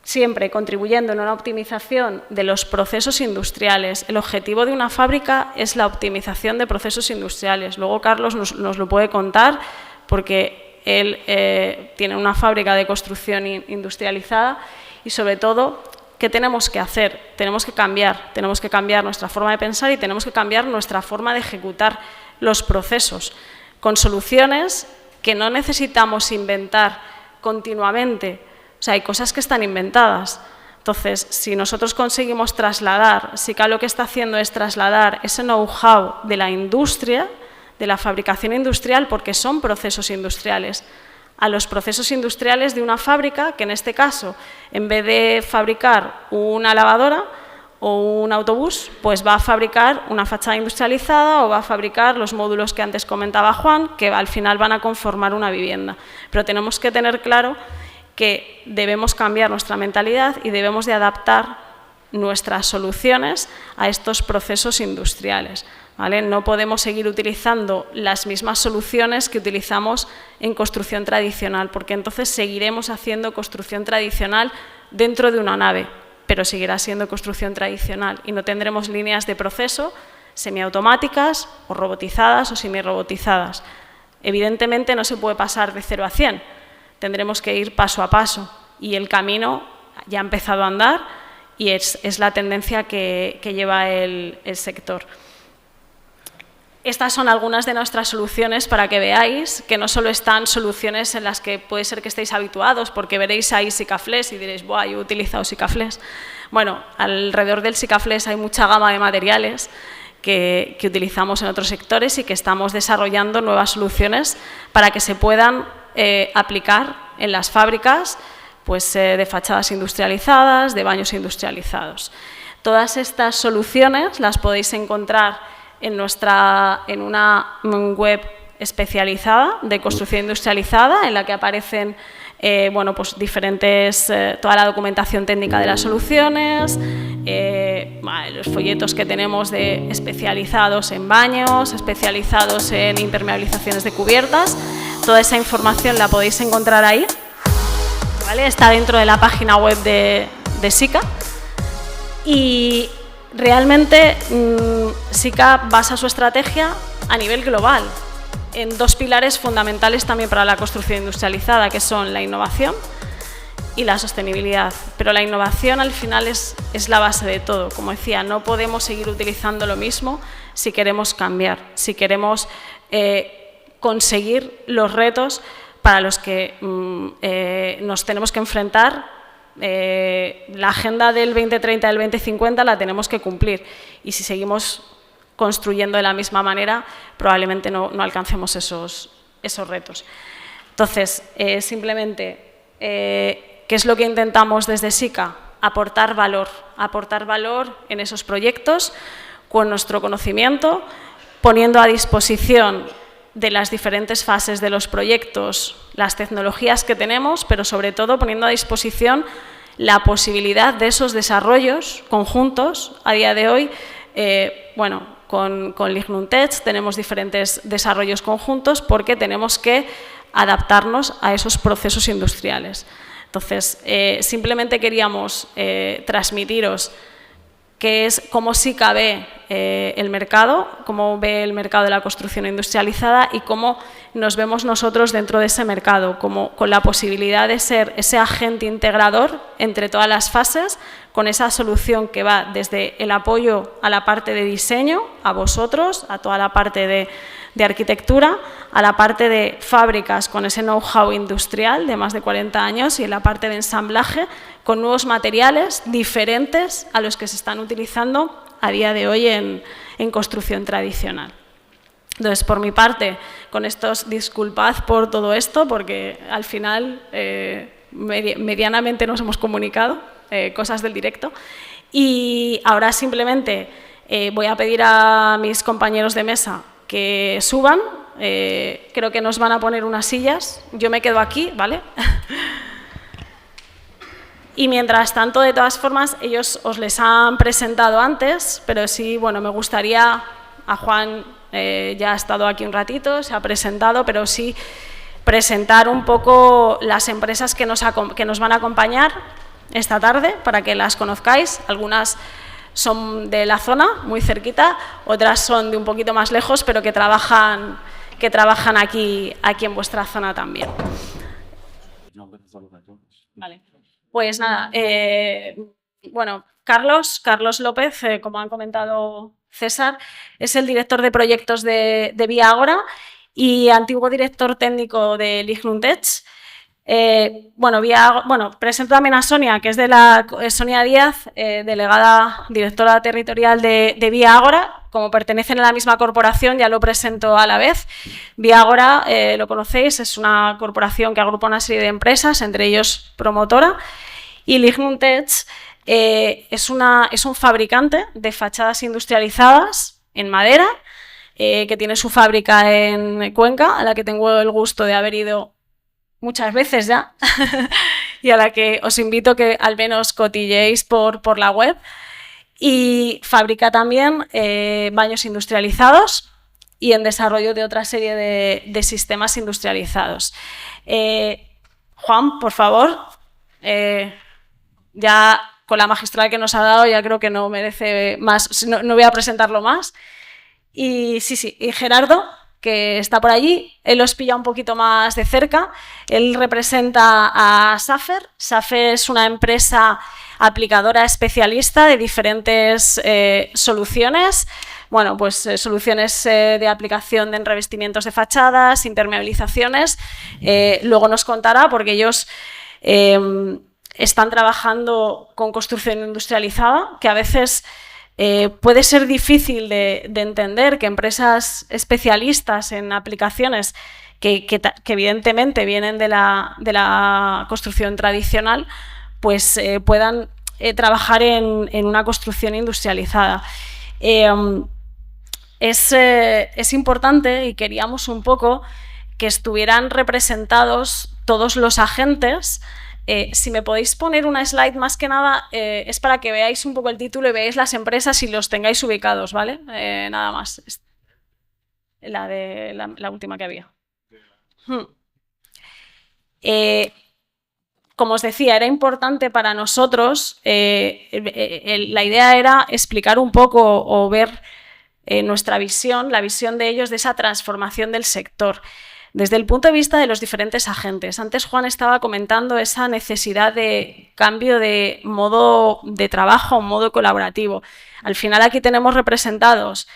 siempre contribuyendo en una optimización de los procesos industriales. El objetivo de una fábrica es la optimización de procesos industriales. Luego Carlos nos lo puede contar, porque él tiene una fábrica de construcción industrializada y, sobre todo, ¿qué tenemos que hacer? Tenemos que cambiar nuestra forma de pensar y tenemos que cambiar nuestra forma de ejecutar los procesos con soluciones que no necesitamos inventar continuamente. O sea, hay cosas que están inventadas. Entonces, si nosotros conseguimos trasladar, SICA lo que está haciendo es trasladar ese know-how de la industria, de la fabricación industrial, porque son procesos industriales, a los procesos industriales de una fábrica que, en este caso, en vez de fabricar una lavadora o un autobús, pues va a fabricar una fachada industrializada o va a fabricar los módulos que antes comentaba Juan, que al final van a conformar una vivienda. Pero tenemos que tener claro que debemos cambiar nuestra mentalidad y debemos de adaptar nuestras soluciones a estos procesos industriales, ¿vale? No podemos seguir utilizando las mismas soluciones que utilizamos en construcción tradicional, porque entonces seguiremos haciendo construcción tradicional dentro de una nave, pero seguirá siendo construcción tradicional y no tendremos líneas de proceso semiautomáticas o robotizadas o semi-robotizadas. Evidentemente no se puede pasar de 0 a 100, tendremos que ir paso a paso y el camino ya ha empezado a andar y es la tendencia que lleva el sector. Estas son algunas de nuestras soluciones para que veáis que no solo están soluciones en las que puede ser que estéis habituados, porque veréis ahí Sikaflex y diréis, ¡buah, yo he utilizado Sikaflex! Bueno, alrededor del Sikaflex hay mucha gama de materiales que utilizamos en otros sectores y que estamos desarrollando nuevas soluciones para que se puedan aplicar en las fábricas pues, de fachadas industrializadas, de baños industrializados. Todas estas soluciones las podéis encontrar en una web especializada de construcción industrializada, en la que aparecen bueno, pues toda la documentación técnica de las soluciones, los folletos que tenemos especializados en baños, especializados en impermeabilizaciones de cubiertas. Toda esa información la podéis encontrar ahí, ¿vale? Está dentro de la página web de Sika. Y realmente Sika basa su estrategia a nivel global en 2 pilares fundamentales también para la construcción industrializada, que son la innovación y la sostenibilidad. Pero la innovación al final es la base de todo. Como decía, no podemos seguir utilizando lo mismo si queremos cambiar, si queremos conseguir los retos para los que nos tenemos que enfrentar. La agenda del 2030 y del 2050 la tenemos que cumplir y si seguimos construyendo de la misma manera probablemente no alcancemos esos retos. Entonces, simplemente, ¿qué es lo que intentamos desde Sika? Aportar valor en esos proyectos con nuestro conocimiento, poniendo a disposición de las diferentes fases de los proyectos las tecnologías que tenemos, pero sobre todo poniendo a disposición la posibilidad de esos desarrollos conjuntos. A día de hoy, bueno, con LignumTech tenemos diferentes desarrollos conjuntos porque tenemos que adaptarnos a esos procesos industriales. Entonces, simplemente queríamos transmitiros cómo Sika ve el mercado, cómo ve el mercado de la construcción industrializada y cómo nos vemos nosotros dentro de ese mercado, con la posibilidad de ser ese agente integrador entre todas las fases, con esa solución que va desde el apoyo a la parte de diseño, a vosotros, a toda la parte de arquitectura, a la parte de fábricas con ese know-how industrial de más de 40 años y en la parte de ensamblaje con nuevos materiales diferentes a los que se están utilizando a día de hoy en construcción tradicional. Entonces, por mi parte, con estos, disculpad por todo esto, porque al final medianamente nos hemos comunicado, cosas del directo, y ahora simplemente voy a pedir a mis compañeros de mesa que suban, creo que nos van a poner unas sillas, yo me quedo aquí, ¿vale? Y mientras tanto, de todas formas, ellos os les han presentado antes, pero sí, bueno, me gustaría, a Juan ya ha estado aquí un ratito, se ha presentado, pero sí presentar un poco las empresas que nos van a acompañar esta tarde para que las conozcáis. Algunas son de la zona, muy cerquita, otras son de un poquito más lejos, pero que trabajan aquí en vuestra zona también. Vale. Pues nada, bueno, Carlos López, como han comentado César, es el director de proyectos de Vía Ágora y antiguo director técnico de LignumTech. Bueno, presento también a Sonia, que es de Sonia Díaz, delegada, directora territorial de Vía Ágora. Como pertenecen a la misma corporación, ya lo presento a la vez. Vía Ágora, lo conocéis, es una corporación que agrupa una serie de empresas, entre ellos promotora, y LignumTech es un fabricante de fachadas industrializadas en madera, que tiene su fábrica en Cuenca, a la que tengo el gusto de haber ido muchas veces ya y a la que os invito que al menos cotilleéis por la web. Y fabrica también baños industrializados y en desarrollo de otra serie de sistemas industrializados. Juan, por favor, ya con la magistral que nos ha dado ya creo que no merece más, no voy a presentarlo más. Y sí, y Gerardo, que está por allí, él los pilla un poquito más de cerca. Él representa a Safer. Safer es una empresa aplicadora especialista de diferentes soluciones. Bueno, pues soluciones de aplicación de revestimientos de fachadas, impermeabilizaciones. Luego nos contará, porque ellos están trabajando con construcción industrializada, que a veces puede ser difícil de entender que empresas especialistas en aplicaciones que evidentemente vienen de la construcción tradicional, pues puedan trabajar en una construcción industrializada. Es importante, y queríamos un poco que estuvieran representados todos los agentes. Si me podéis poner una slide, más que nada es para que veáis un poco el título y veáis las empresas y los tengáis ubicados, ¿vale? Nada más. La última que había. Como os decía, era importante para nosotros, la idea era explicar un poco o ver nuestra visión, la visión de ellos de esa transformación del sector, desde el punto de vista de los diferentes agentes. Antes Juan estaba comentando esa necesidad de cambio de modo de trabajo, modo colaborativo. Al final aquí tenemos representados,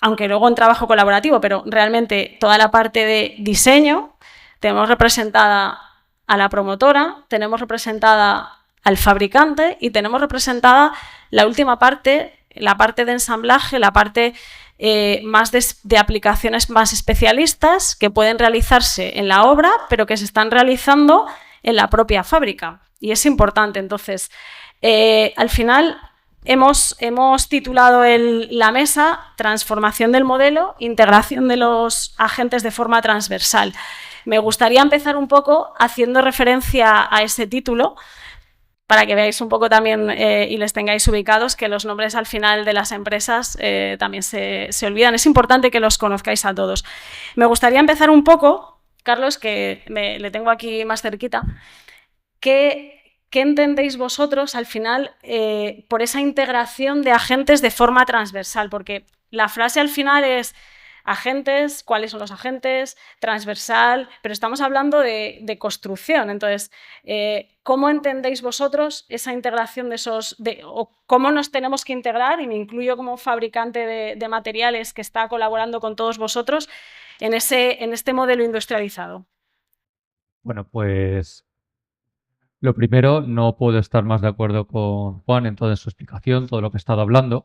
aunque luego en trabajo colaborativo, pero realmente toda la parte de diseño, tenemos representada a la promotora, tenemos representada al fabricante y tenemos representada la última parte, la parte de ensamblaje, la parte más de aplicaciones más especialistas que pueden realizarse en la obra, pero que se están realizando en la propia fábrica. Y es importante. Entonces, al final hemos titulado la mesa Transformación del modelo, integración de los agentes de forma transversal. Me gustaría empezar un poco haciendo referencia a ese título, para que veáis un poco también y les tengáis ubicados, que los nombres al final de las empresas también se olvidan. Es importante que los conozcáis a todos. Me gustaría empezar un poco, Carlos, que le tengo aquí más cerquita, ¿qué entendéis vosotros al final por esa integración de agentes de forma transversal? Porque la frase al final es agentes, ¿cuáles son los agentes? Transversal, pero estamos hablando de construcción. Entonces, ¿cómo entendéis vosotros esa integración de esos, o cómo nos tenemos que integrar? Y me incluyo como fabricante de materiales que está colaborando con todos vosotros en este modelo industrializado. Bueno, pues lo primero, no puedo estar más de acuerdo con Juan en toda su explicación, todo lo que he estado hablando,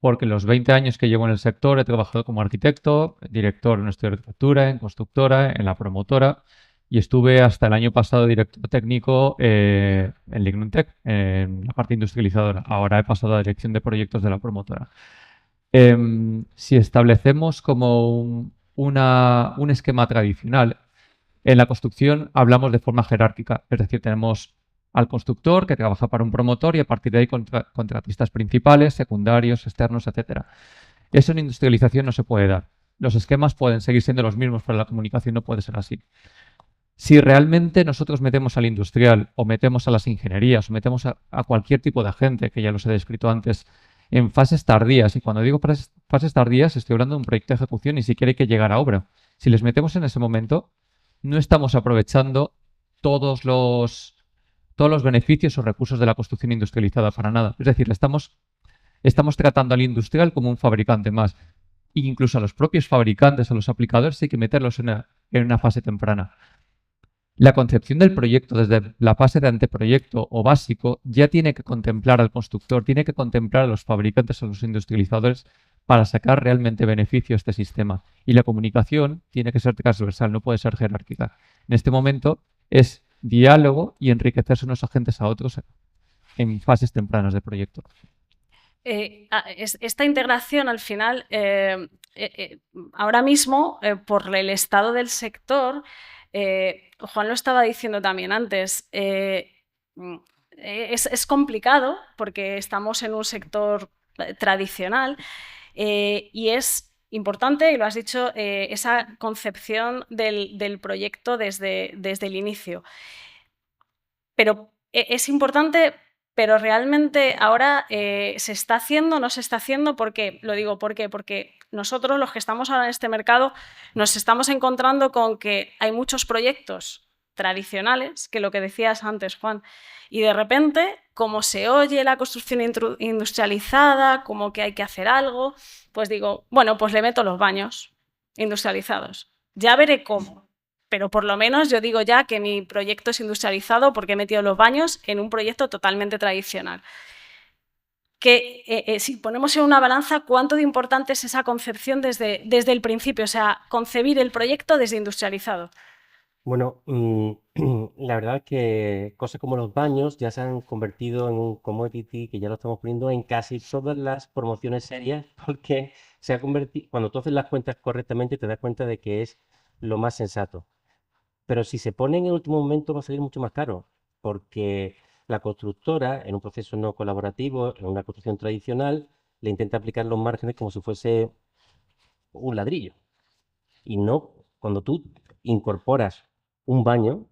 porque los 20 años que llevo en el sector he trabajado como arquitecto, director en un estudio de arquitectura, en constructora, en la promotora, y estuve hasta el año pasado director técnico en Lignuntec, en la parte industrializadora. Ahora he pasado a la dirección de proyectos de la promotora. Si establecemos como un esquema tradicional, en la construcción hablamos de forma jerárquica, es decir, tenemos al constructor que trabaja para un promotor y a partir de ahí contratistas principales, secundarios, externos, etc. Eso en industrialización no se puede dar. Los esquemas pueden seguir siendo los mismos, pero la comunicación no puede ser así. Si realmente nosotros metemos al industrial o metemos a las ingenierías o metemos a cualquier tipo de agente, que ya los he descrito antes, en fases tardías, y cuando digo fases tardías estoy hablando de un proyecto de ejecución, ni siquiera hay que llegar a obra. Si les metemos en ese momento, no estamos aprovechando todos los beneficios o recursos de la construcción industrializada para nada. Es decir, estamos tratando al industrial como un fabricante más. E incluso a los propios fabricantes, a los aplicadores, hay que meterlos en una fase temprana. La concepción del proyecto desde la fase de anteproyecto o básico ya tiene que contemplar al constructor, tiene que contemplar a los fabricantes, a los industrializadores, para sacar realmente beneficio a este sistema. Y la comunicación tiene que ser transversal, no puede ser jerárquica. En este momento es diálogo y enriquecerse unos agentes a otros en fases tempranas de proyecto. Esta integración al final, ahora mismo, por el estado del sector, Juan lo estaba diciendo también antes, es complicado porque estamos en un sector tradicional y es importante, y lo has dicho, esa concepción del proyecto desde el inicio. Pero es importante, pero realmente ahora se está haciendo, no se está haciendo. ¿Por qué? Lo digo, ¿por qué? Porque nosotros, los que estamos ahora en este mercado, nos estamos encontrando con que hay muchos proyectos tradicionales, que lo que decías antes, Juan, y de repente, como se oye la construcción industrializada, como que hay que hacer algo, pues digo, bueno, pues le meto los baños industrializados. Ya veré cómo. Pero por lo menos yo digo ya que mi proyecto es industrializado porque he metido los baños en un proyecto totalmente tradicional. Que si ponemos en una balanza, ¿cuánto de importante es esa concepción desde el principio? O sea, concebir el proyecto desde industrializado. Bueno, la verdad es que cosas como los baños ya se han convertido en un commodity que ya lo estamos poniendo en casi todas las promociones serias, porque se ha convertido, cuando tú haces las cuentas correctamente te das cuenta de que es lo más sensato. Pero si se pone en el último momento va a salir mucho más caro, porque la constructora, en un proceso no colaborativo, en una construcción tradicional, le intenta aplicar los márgenes como si fuese un ladrillo. Y no, cuando tú incorporas un baño,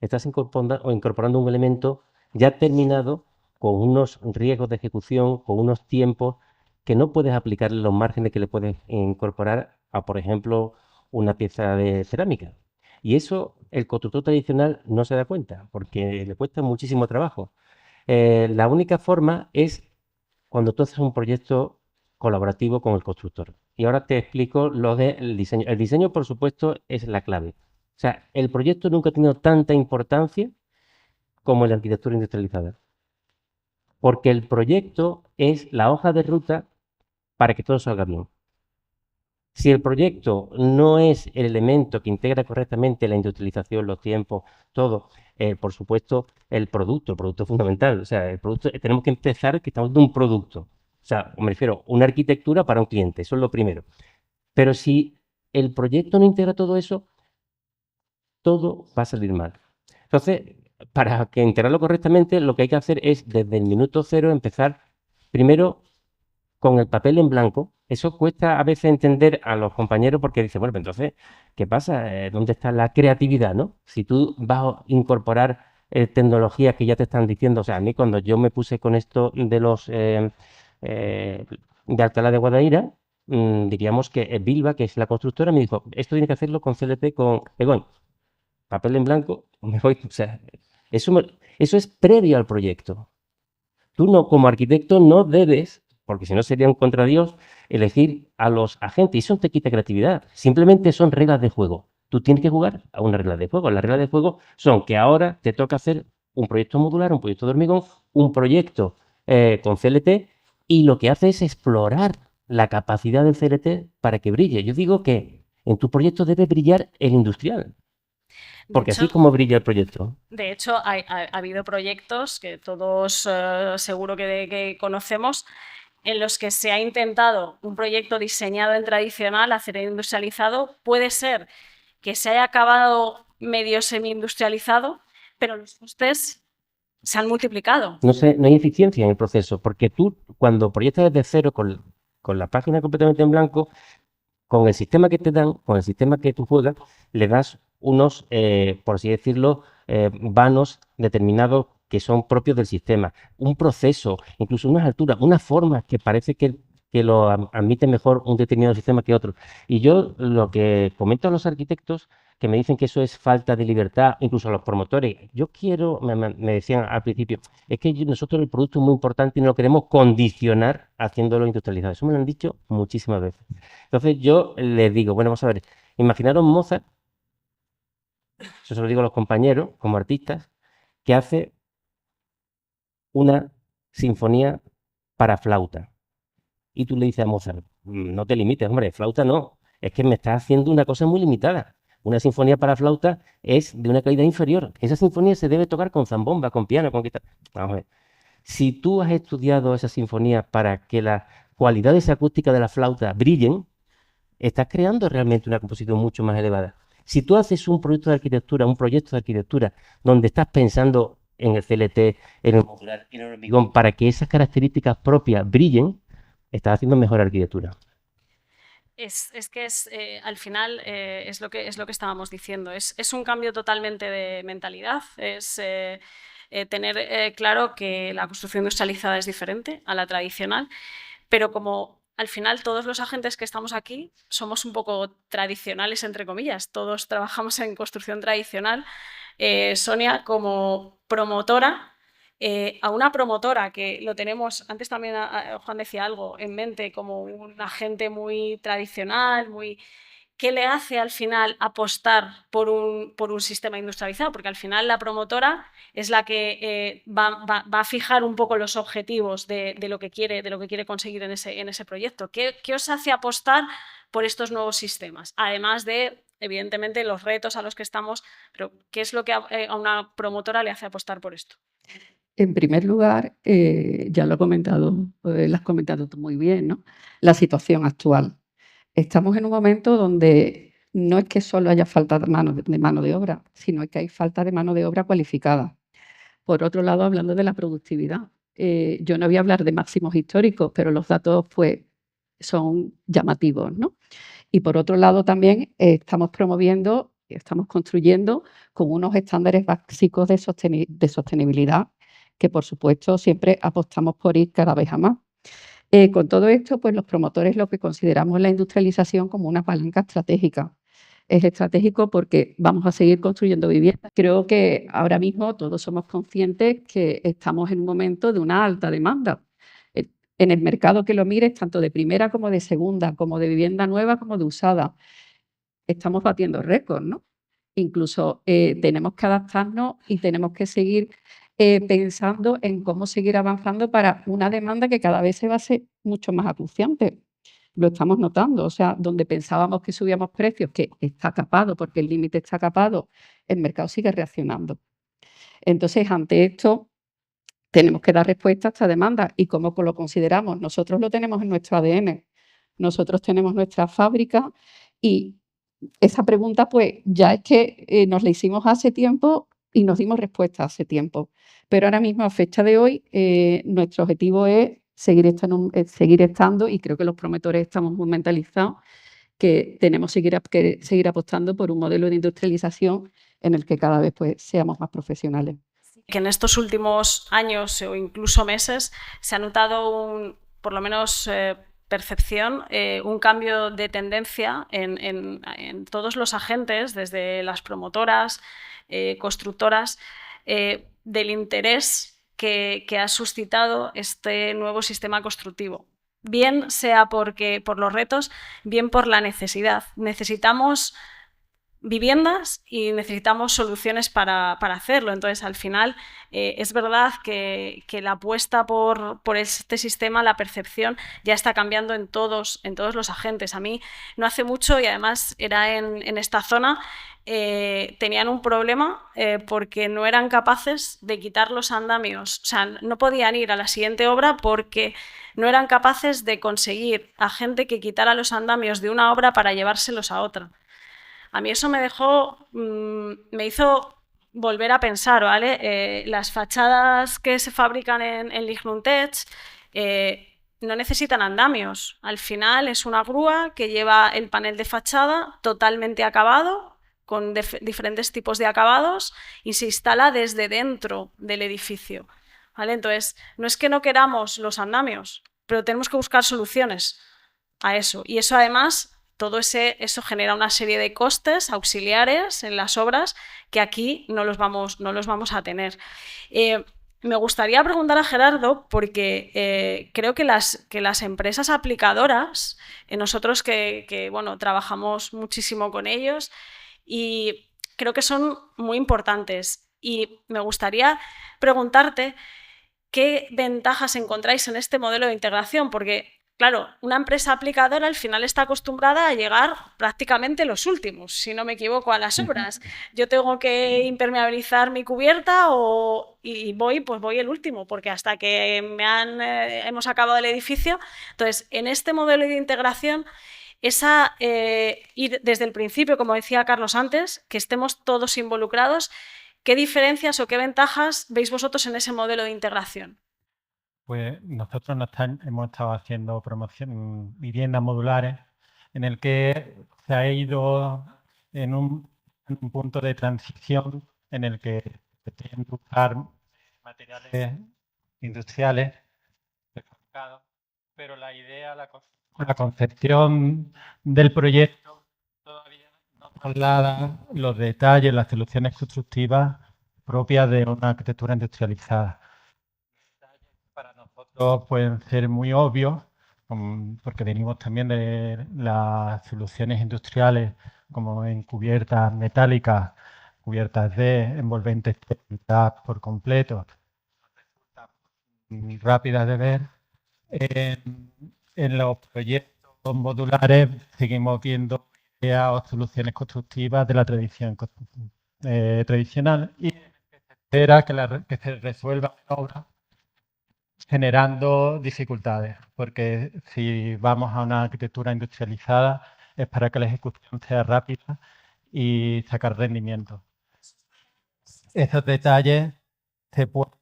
estás incorporando un elemento ya terminado con unos riesgos de ejecución, con unos tiempos que no puedes aplicarle los márgenes que le puedes incorporar a, por ejemplo, una pieza de cerámica. Y eso el constructor tradicional no se da cuenta, porque le cuesta muchísimo trabajo. La única forma es cuando tú haces un proyecto colaborativo con el constructor. Y ahora te explico lo del diseño. El diseño, por supuesto, es la clave. O sea, el proyecto nunca ha tenido tanta importancia como la arquitectura industrializada. Porque el proyecto es la hoja de ruta para que todo salga bien. Si el proyecto no es el elemento que integra correctamente la industrialización, los tiempos, todo, por supuesto, el producto es fundamental. O sea, el producto, tenemos que empezar que estamos de un producto. O sea, me refiero, una arquitectura para un cliente, eso es lo primero. Pero si el proyecto no integra todo eso, todo va a salir mal. Entonces, para que integrarlo correctamente, lo que hay que hacer es, desde el minuto cero, empezar primero con el papel en blanco. Eso cuesta a veces entender a los compañeros porque dicen, bueno, pues entonces, ¿qué pasa? ¿Dónde está la creatividad, no? Si tú vas a incorporar tecnologías que ya te están diciendo, o sea, a mí cuando yo me puse con esto de los de Alcalá de Guadaira, diríamos que Bilba, que es la constructora, me dijo, esto tiene que hacerlo con CLT, con Egon. Papel en blanco, me voy, o sea, eso es previo al proyecto. Tú no, como arquitecto, no debes, porque si no sería un contra Dios, elegir a los agentes. Y eso no te quita creatividad. Simplemente son reglas de juego. Tú tienes que jugar a una regla de juego. Las reglas de juego son que ahora te toca hacer un proyecto modular, un proyecto de hormigón, un proyecto con CLT, y lo que hace es explorar la capacidad del CLT para que brille. Yo digo que en tu proyecto debe brillar el industrial. Porque así es como brilla el proyecto. De hecho, ha habido proyectos que todos seguro que conocemos, en los que se ha intentado un proyecto diseñado en tradicional hacer industrializado. Puede ser que se haya acabado medio semi-industrializado, pero los costes se han multiplicado. No hay eficiencia en el proceso, porque tú cuando proyectas desde cero con la página completamente en blanco, con el sistema que te dan, con el sistema que tú juegas, le das unos, por así decirlo, vanos determinados que son propios del sistema. Un proceso, incluso unas alturas, unas formas que parece que lo admite mejor un determinado sistema que otro. Y yo lo que comento a los arquitectos, que me dicen que eso es falta de libertad, incluso a los promotores, yo quiero, me decían al principio, es que nosotros el producto es muy importante y no lo queremos condicionar haciéndolo industrializado. Eso me lo han dicho muchísimas veces. Entonces yo les digo, bueno, vamos a ver, imaginaros Mozart, eso se lo digo a los compañeros, como artistas, que hace una sinfonía para flauta. Y tú le dices a Mozart, no te limites, hombre, flauta no, es que me estás haciendo una cosa muy limitada. Una sinfonía para flauta es de una calidad inferior. Esa sinfonía se debe tocar con zambomba, con piano, con guitarra. Vamos a ver. Si tú has estudiado esa sinfonía para que las cualidades acústicas de la flauta brillen, estás creando realmente una composición mucho más elevada. Si tú haces un proyecto de arquitectura donde estás pensando en el CLT, en el modular, en el hormigón, para que esas características propias brillen, estás haciendo mejor arquitectura. Al final es lo que estábamos diciendo. Es un cambio totalmente de mentalidad. Es tener claro que la construcción industrializada es diferente a la tradicional, pero como al final todos los agentes que estamos aquí somos un poco tradicionales, entre comillas. Todos trabajamos en construcción tradicional. Sonia, como promotora, a una promotora que lo tenemos, antes también Juan decía algo, en mente como un agente muy tradicional, ¿qué le hace al final apostar por un sistema industrializado? Porque al final la promotora es la que va a fijar un poco los objetivos de lo que quiere conseguir en ese proyecto. ¿Qué os hace apostar por estos nuevos sistemas? Además de, evidentemente, los retos a los que estamos, pero ¿qué es lo que a una promotora le hace apostar por esto? En primer lugar, ya lo has comentado tú muy bien, ¿no? La situación actual. Estamos en un momento donde no es que solo haya falta de mano de obra, sino que hay falta de mano de obra cualificada. Por otro lado, hablando de la productividad, yo no voy a hablar de máximos históricos, pero los datos pues, son llamativos, ¿no? Y por otro lado también estamos construyendo con unos estándares básicos de sostenibilidad que, por supuesto, siempre apostamos por ir cada vez a más. Con todo esto, pues los promotores lo que consideramos la industrialización como una palanca estratégica. Es estratégico porque vamos a seguir construyendo viviendas. Creo que ahora mismo todos somos conscientes que estamos en un momento de una alta demanda. En el mercado que lo mires, tanto de primera como de segunda, como de vivienda nueva como de usada, estamos batiendo récords, ¿no? Incluso tenemos que adaptarnos y tenemos que seguir pensando en cómo seguir avanzando para una demanda que cada vez se va a ser mucho más acuciante. Lo estamos notando, o sea, donde pensábamos que subíamos precios, que está capado, porque el límite está capado, el mercado sigue reaccionando. Entonces, ante esto, tenemos que dar respuesta a esta demanda. ¿Y cómo lo consideramos? Nosotros lo tenemos en nuestro ADN. Nosotros tenemos nuestra fábrica y esa pregunta, pues, ya es que nos la hicimos hace tiempo y nos dimos respuesta hace tiempo. Pero ahora mismo, a fecha de hoy, nuestro objetivo es seguir estando, y creo que los promotores estamos muy mentalizados, que tenemos que seguir apostando por un modelo de industrialización en el que cada vez pues, seamos más profesionales. Que en estos últimos años o incluso meses se ha notado por lo menos percepción, un cambio de tendencia en todos los agentes, desde las promotoras, constructoras, del interés que ha suscitado este nuevo sistema constructivo. Bien sea por los retos, bien por la necesidad. Necesitamos viviendas y necesitamos soluciones para hacerlo. Entonces, al final, es verdad que la apuesta por este sistema, la percepción, ya está cambiando en todos los agentes. A mí no hace mucho, y además era en esta zona, tenían un problema porque no eran capaces de quitar los andamios. O sea, no podían ir a la siguiente obra porque no eran capaces de conseguir a gente que quitara los andamios de una obra para llevárselos a otra. A mí eso me hizo volver a pensar, ¿vale? Las fachadas que se fabrican en Lignuntech no necesitan andamios. Al final es una grúa que lleva el panel de fachada totalmente acabado, con diferentes tipos de acabados, y se instala desde dentro del edificio, ¿vale? Entonces, no es que no queramos los andamios, pero tenemos que buscar soluciones a eso. Y eso, además, eso genera una serie de costes auxiliares en las obras que aquí no los vamos a tener. Me gustaría preguntar a Gerardo, porque creo que las empresas aplicadoras, nosotros que bueno, trabajamos muchísimo con ellos, y creo que son muy importantes. Y me gustaría preguntarte qué ventajas encontráis en este modelo de integración, porque Claro, una empresa aplicadora al final está acostumbrada a llegar prácticamente los últimos, si no me equivoco, a las obras. Yo tengo que impermeabilizar mi cubierta y voy el último, porque hasta que hemos acabado el edificio. Entonces, en este modelo de integración, ir desde el principio, como decía Carlos antes, que estemos todos involucrados, ¿qué diferencias o qué ventajas veis vosotros en ese modelo de integración? Pues nosotros hemos estado haciendo promoción viviendas modulares en el que se ha ido en un punto de transición en el que se tienen que usar materiales industriales prefabricados, pero la idea, la concepción del proyecto todavía no traslada los detalles, las soluciones constructivas propias de una arquitectura industrializada. Para nosotros pueden ser muy obvios, porque venimos también de las soluciones industriales como en cubiertas metálicas, cubiertas de envolventes por completo, rápidas de ver. En los proyectos modulares seguimos viendo ideas o soluciones constructivas de la tradición tradicional y se espera que se resuelvan en obra generando dificultades, porque si vamos a una arquitectura industrializada es para que la ejecución sea rápida y sacar rendimiento. Esos detalles se pueden...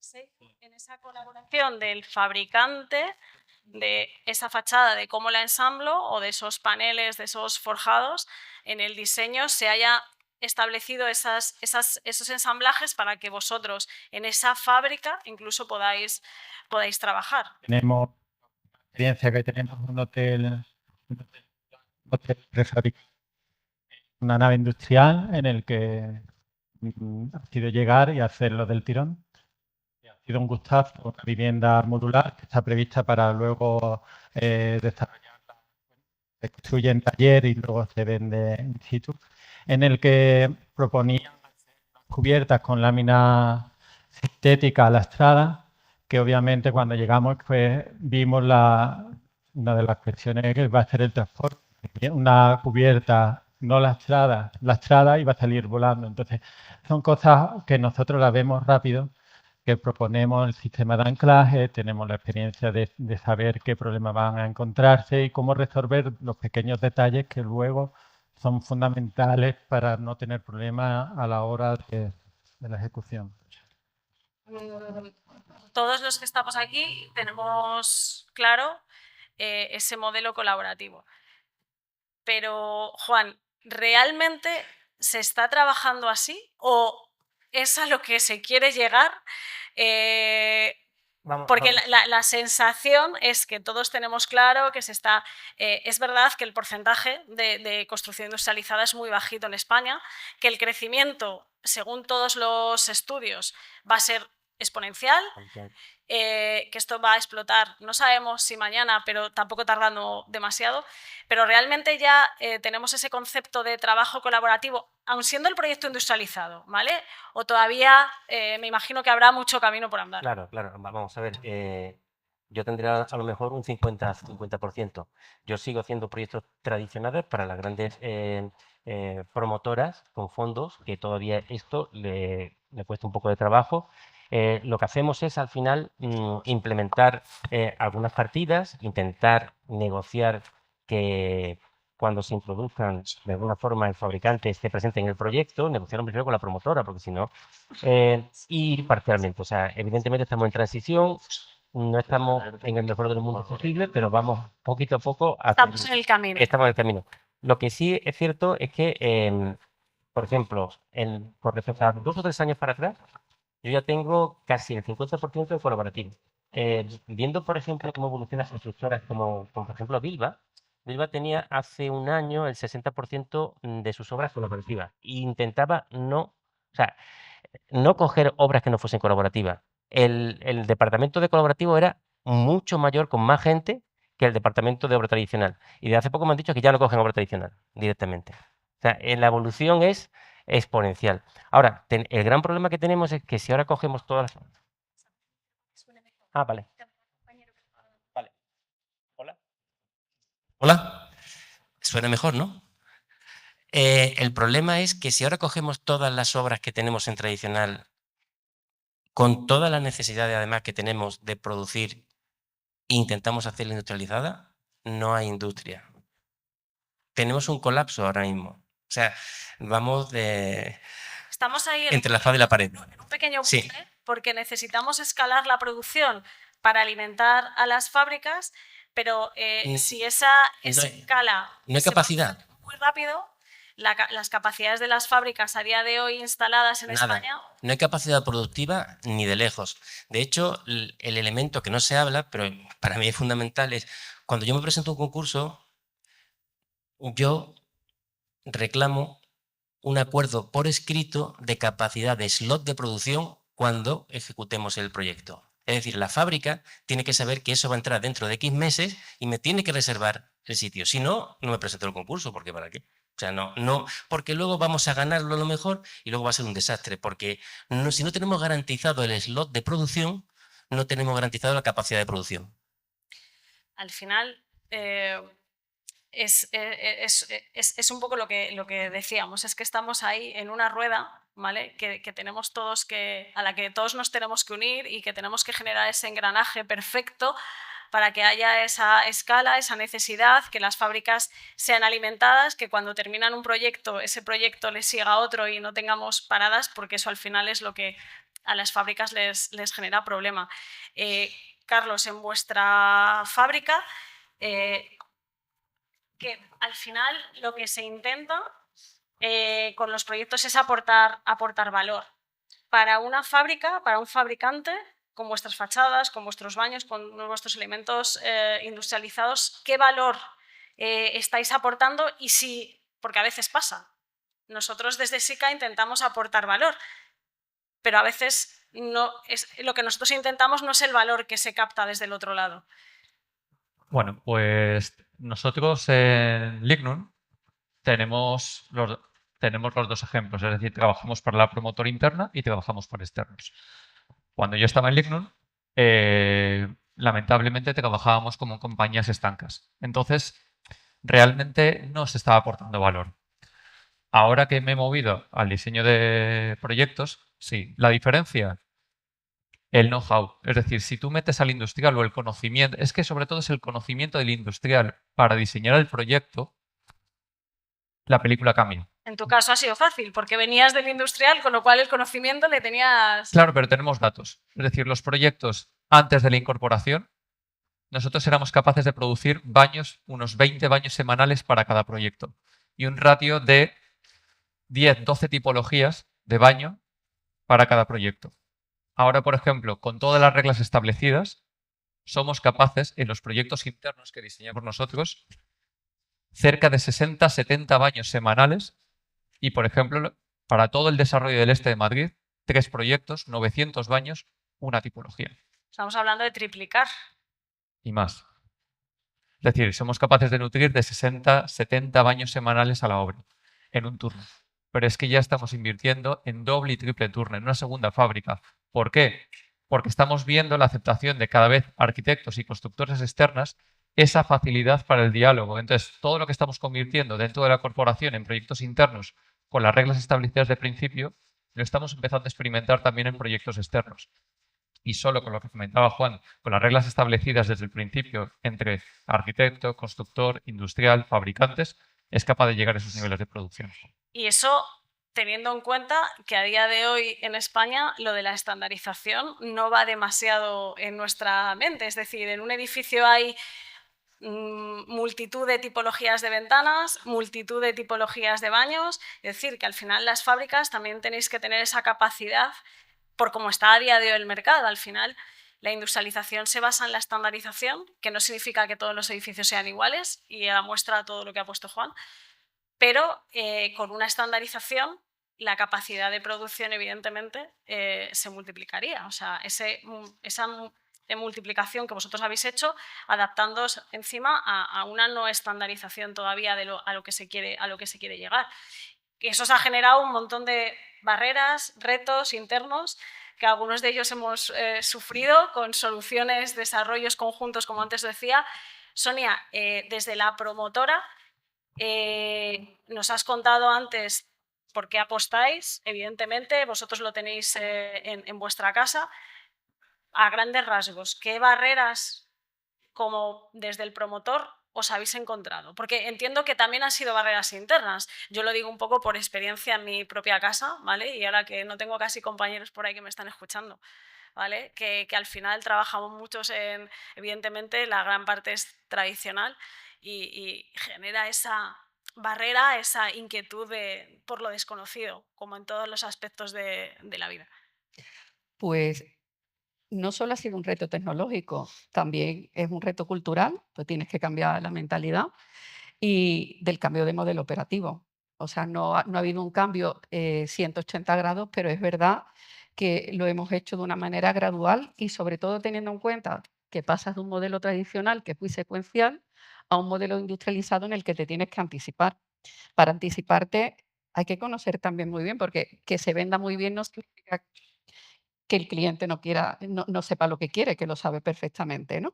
Sí, en esa colaboración del fabricante, de esa fachada, de cómo la ensamblo o de esos paneles, de esos forjados, en el diseño se haya establecido esos ensamblajes para que vosotros en esa fábrica incluso podáis trabajar. Tenemos experiencia que tenemos un hotel prefabricado, una nave industrial en el que ha sido llegar y hacerlo del tirón. Ha sido un gustazo, una vivienda modular que está prevista para luego desarrollarla. Se construye en taller y luego se vende in situ, en el que proponían cubiertas con lámina sintética lastrada, que obviamente cuando llegamos pues vimos una de las cuestiones que va a ser el transporte. Una cubierta no lastrada y va a salir volando. Entonces, son cosas que nosotros las vemos rápido, que proponemos el sistema de anclaje, tenemos la experiencia de saber qué problemas van a encontrarse y cómo resolver los pequeños detalles que luego son fundamentales para no tener problemas a la hora de la ejecución. Todos los que estamos aquí tenemos claro ese modelo colaborativo. Pero, Juan, ¿realmente se está trabajando así o es a lo que se quiere llegar? Porque la sensación es que todos tenemos claro que se está... es verdad que el porcentaje de construcción industrializada es muy bajito en España, que el crecimiento, según todos los estudios, va a ser exponencial, que esto va a explotar, no sabemos si mañana, pero tampoco tardando demasiado, pero realmente ya tenemos ese concepto de trabajo colaborativo, aun siendo el proyecto industrializado, ¿vale? O todavía me imagino que habrá mucho camino por andar. Claro, vamos a ver, yo tendría a lo mejor un 50%. Yo sigo haciendo proyectos tradicionales para las grandes promotoras con fondos, que todavía esto le cuesta un poco de trabajo. Lo que hacemos es al final implementar algunas partidas, intentar negociar que cuando se introduzcan de alguna forma el fabricante esté presente en el proyecto, negociarlo primero con la promotora, porque si no, y parcialmente. O sea, evidentemente estamos en transición, no estamos en el mejor del mundo posible, pero vamos poquito a poco. Estamos en el camino. Estamos en el camino. Lo que sí es cierto es que, por ejemplo, por respecto a 2 o 3 años para atrás, yo ya tengo casi el 50% de colaborativo. Viendo, por ejemplo, cómo evolucionan las constructoras como por ejemplo, Bilba. Bilba tenía hace un año el 60% de sus obras colaborativas e intentaba no coger obras que no fuesen colaborativas. El departamento de colaborativo era mucho mayor, con más gente, que el departamento de obra tradicional. Y de hace poco me han dicho que ya no cogen obra tradicional directamente. O sea, la evolución es exponencial. Ahora, el gran problema que tenemos es que si ahora cogemos todas las... Vale. Hola, suena mejor, ¿no? El problema es que si ahora cogemos todas las obras que tenemos en tradicional, con todas las necesidades además que tenemos de producir, e intentamos hacerla industrializada, no hay industria. Tenemos un colapso ahora mismo. O sea, vamos de... Estamos ahí entre la espada y la pared. En un pequeño Sí. bucle, porque necesitamos escalar la producción para alimentar a las fábricas, pero si esa escala no hay se va capacidad. muy rápido, las capacidades de las fábricas a día de hoy instaladas en Nada. España... No hay capacidad productiva ni de lejos. De hecho, el elemento que no se habla, pero para mí es fundamental, es cuando yo me presento a un concurso, yo reclamo un acuerdo por escrito de capacidad de slot de producción cuando ejecutemos el proyecto. Es decir, la fábrica tiene que saber que eso va a entrar dentro de X meses y me tiene que reservar el sitio. Si no, no me presento al concurso, porque ¿para qué? O sea, no, porque luego vamos a ganarlo a lo mejor y luego va a ser un desastre, porque si no tenemos garantizado el slot de producción, no tenemos garantizado la capacidad de producción. Al final... Es un poco lo que decíamos, es que estamos ahí en una rueda, ¿vale? que tenemos todos a la que todos nos tenemos que unir y que tenemos que generar ese engranaje perfecto para que haya esa escala, esa necesidad, que las fábricas sean alimentadas, que cuando terminan un proyecto, ese proyecto les siga otro y no tengamos paradas, porque eso al final es lo que a las fábricas les genera problema. Carlos, en vuestra fábrica... que al final lo que se intenta con los proyectos es aportar valor. Para una fábrica, para un fabricante, con vuestras fachadas, con vuestros baños, con vuestros elementos industrializados, ¿qué valor estáis aportando? Y si, porque a veces pasa, nosotros desde SICA intentamos aportar valor, pero a veces lo que nosotros intentamos no es el valor que se capta desde el otro lado. Bueno, pues nosotros en Lignum tenemos los dos ejemplos, es decir, trabajamos para la promotora interna y trabajamos para externos. Cuando yo estaba en Lignum, lamentablemente trabajábamos como compañías estancas. Entonces, realmente no se estaba aportando valor. Ahora que me he movido al diseño de proyectos, sí. La diferencia, el know-how. Es decir, si tú metes al industrial o el conocimiento, es que sobre todo es el conocimiento del industrial para diseñar el proyecto, la película cambia. En tu caso ha sido fácil, porque venías del industrial, con lo cual el conocimiento le tenías... Claro, pero tenemos datos. Es decir, los proyectos antes de la incorporación, nosotros éramos capaces de producir baños, unos 20 baños semanales para cada proyecto. Y un ratio de 10, 12 tipologías de baño para cada proyecto. Ahora, por ejemplo, con todas las reglas establecidas, somos capaces, en los proyectos internos que diseñamos nosotros, cerca de 60-70 baños semanales y, por ejemplo, para todo el desarrollo del este de Madrid, 3 proyectos, 900 baños, una tipología. Estamos hablando de triplicar. Y más. Es decir, somos capaces de nutrir de 60-70 baños semanales a la obra, en un turno. Pero es que ya estamos invirtiendo en doble y triple turno, en una segunda fábrica. ¿Por qué? Porque estamos viendo la aceptación de cada vez arquitectos y constructores externas, esa facilidad para el diálogo. Entonces, todo lo que estamos convirtiendo dentro de la corporación en proyectos internos con las reglas establecidas de principio, lo estamos empezando a experimentar también en proyectos externos. Y solo con lo que comentaba Juan, con las reglas establecidas desde el principio entre arquitecto, constructor, industrial, fabricantes, es capaz de llegar a esos niveles de producción. Y eso teniendo en cuenta que a día de hoy en España lo de la estandarización no va demasiado en nuestra mente. Es decir, en un edificio hay multitud de tipologías de ventanas, multitud de tipologías de baños. Es decir, que al final las fábricas también tenéis que tener esa capacidad por cómo está a día de hoy el mercado. Al final la industrialización se basa en la estandarización, que no significa que todos los edificios sean iguales, y muestra todo lo que ha puesto Juan, pero con una estandarización la capacidad de producción evidentemente se multiplicaría. O sea, esa multiplicación que vosotros habéis hecho, adaptándoos encima a una no estandarización todavía a lo que se quiere llegar. Y eso os ha generado un montón de barreras, retos internos, que algunos de ellos hemos sufrido con soluciones, desarrollos conjuntos, como antes decía, Sonia, desde la promotora, nos has contado antes por qué apostáis, evidentemente, vosotros lo tenéis en vuestra casa. A grandes rasgos, ¿qué barreras, como desde el promotor, os habéis encontrado? Porque entiendo que también han sido barreras internas. Yo lo digo un poco por experiencia en mi propia casa, ¿vale? Y ahora que no tengo casi compañeros por ahí que me están escuchando, ¿vale? Que al final trabajamos muchos en, evidentemente, la gran parte es tradicional y genera esa barrera, esa inquietud por lo desconocido, como en todos los aspectos de la vida. Pues no solo ha sido un reto tecnológico, también es un reto cultural, pues tienes que cambiar la mentalidad y del cambio de modelo operativo. O sea, no ha habido un cambio 180 grados, pero es verdad que lo hemos hecho de una manera gradual y sobre todo teniendo en cuenta que pasas de un modelo tradicional que es muy secuencial a un modelo industrializado en el que te tienes que anticipar. Para anticiparte hay que conocer también muy bien, porque que se venda muy bien no significa que el cliente no sepa lo que quiere, que lo sabe perfectamente, ¿no?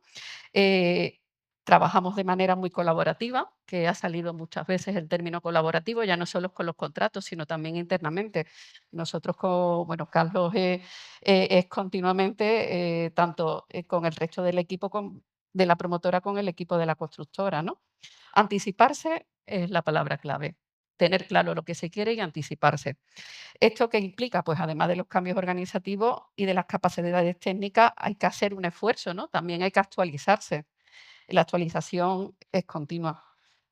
Trabajamos de manera muy colaborativa, que ha salido muchas veces el término colaborativo, ya no solo con los contratos, sino también internamente. Nosotros, bueno, Carlos es continuamente, tanto con el resto del equipo de la promotora, con el equipo de la constructora, ¿no? Anticiparse es la palabra clave. Tener claro lo que se quiere y anticiparse. ¿Esto qué implica? Pues además de los cambios organizativos y de las capacidades técnicas, hay que hacer un esfuerzo, ¿no? También hay que actualizarse. La actualización es continua.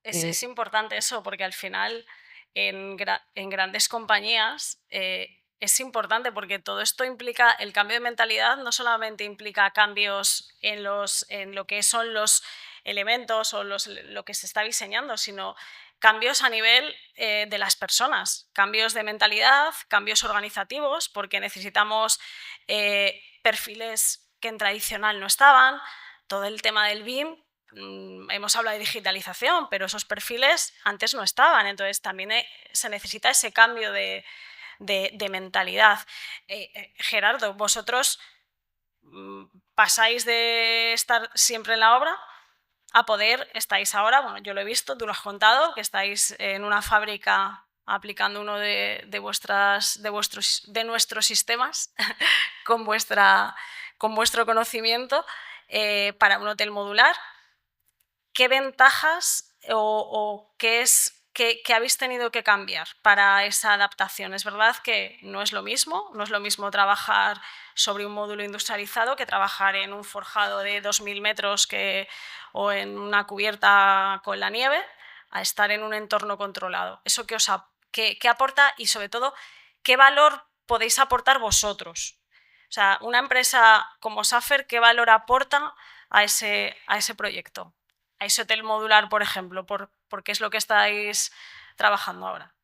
Es importante eso, porque al final en grandes compañías es importante, porque todo esto implica, el cambio de mentalidad no solamente implica cambios en lo que son los elementos o lo que se está diseñando, sino cambios a nivel de las personas, cambios de mentalidad, cambios organizativos, porque necesitamos perfiles que en tradicional no estaban, todo el tema del BIM. Hemos hablado de digitalización, pero esos perfiles antes no estaban, entonces también se necesita ese cambio de mentalidad. Gerardo, vosotros pasáis de estar siempre en la obra a estáis ahora, bueno, yo lo he visto, tú lo has contado, que estáis en una fábrica aplicando uno de nuestros sistemas con vuestro conocimiento para un hotel modular. ¿Qué ventajas o qué habéis tenido que cambiar para esa adaptación? Es verdad que no es lo mismo trabajar sobre un módulo industrializado que trabajar en un forjado de 2.000 metros o en una cubierta con la nieve, a estar en un entorno controlado. ¿Eso qué aporta y, sobre todo, qué valor podéis aportar vosotros? O sea, una empresa como Safer, ¿qué valor aporta a ese proyecto? A ese hotel modular, por ejemplo, porque es lo que estáis trabajando ahora.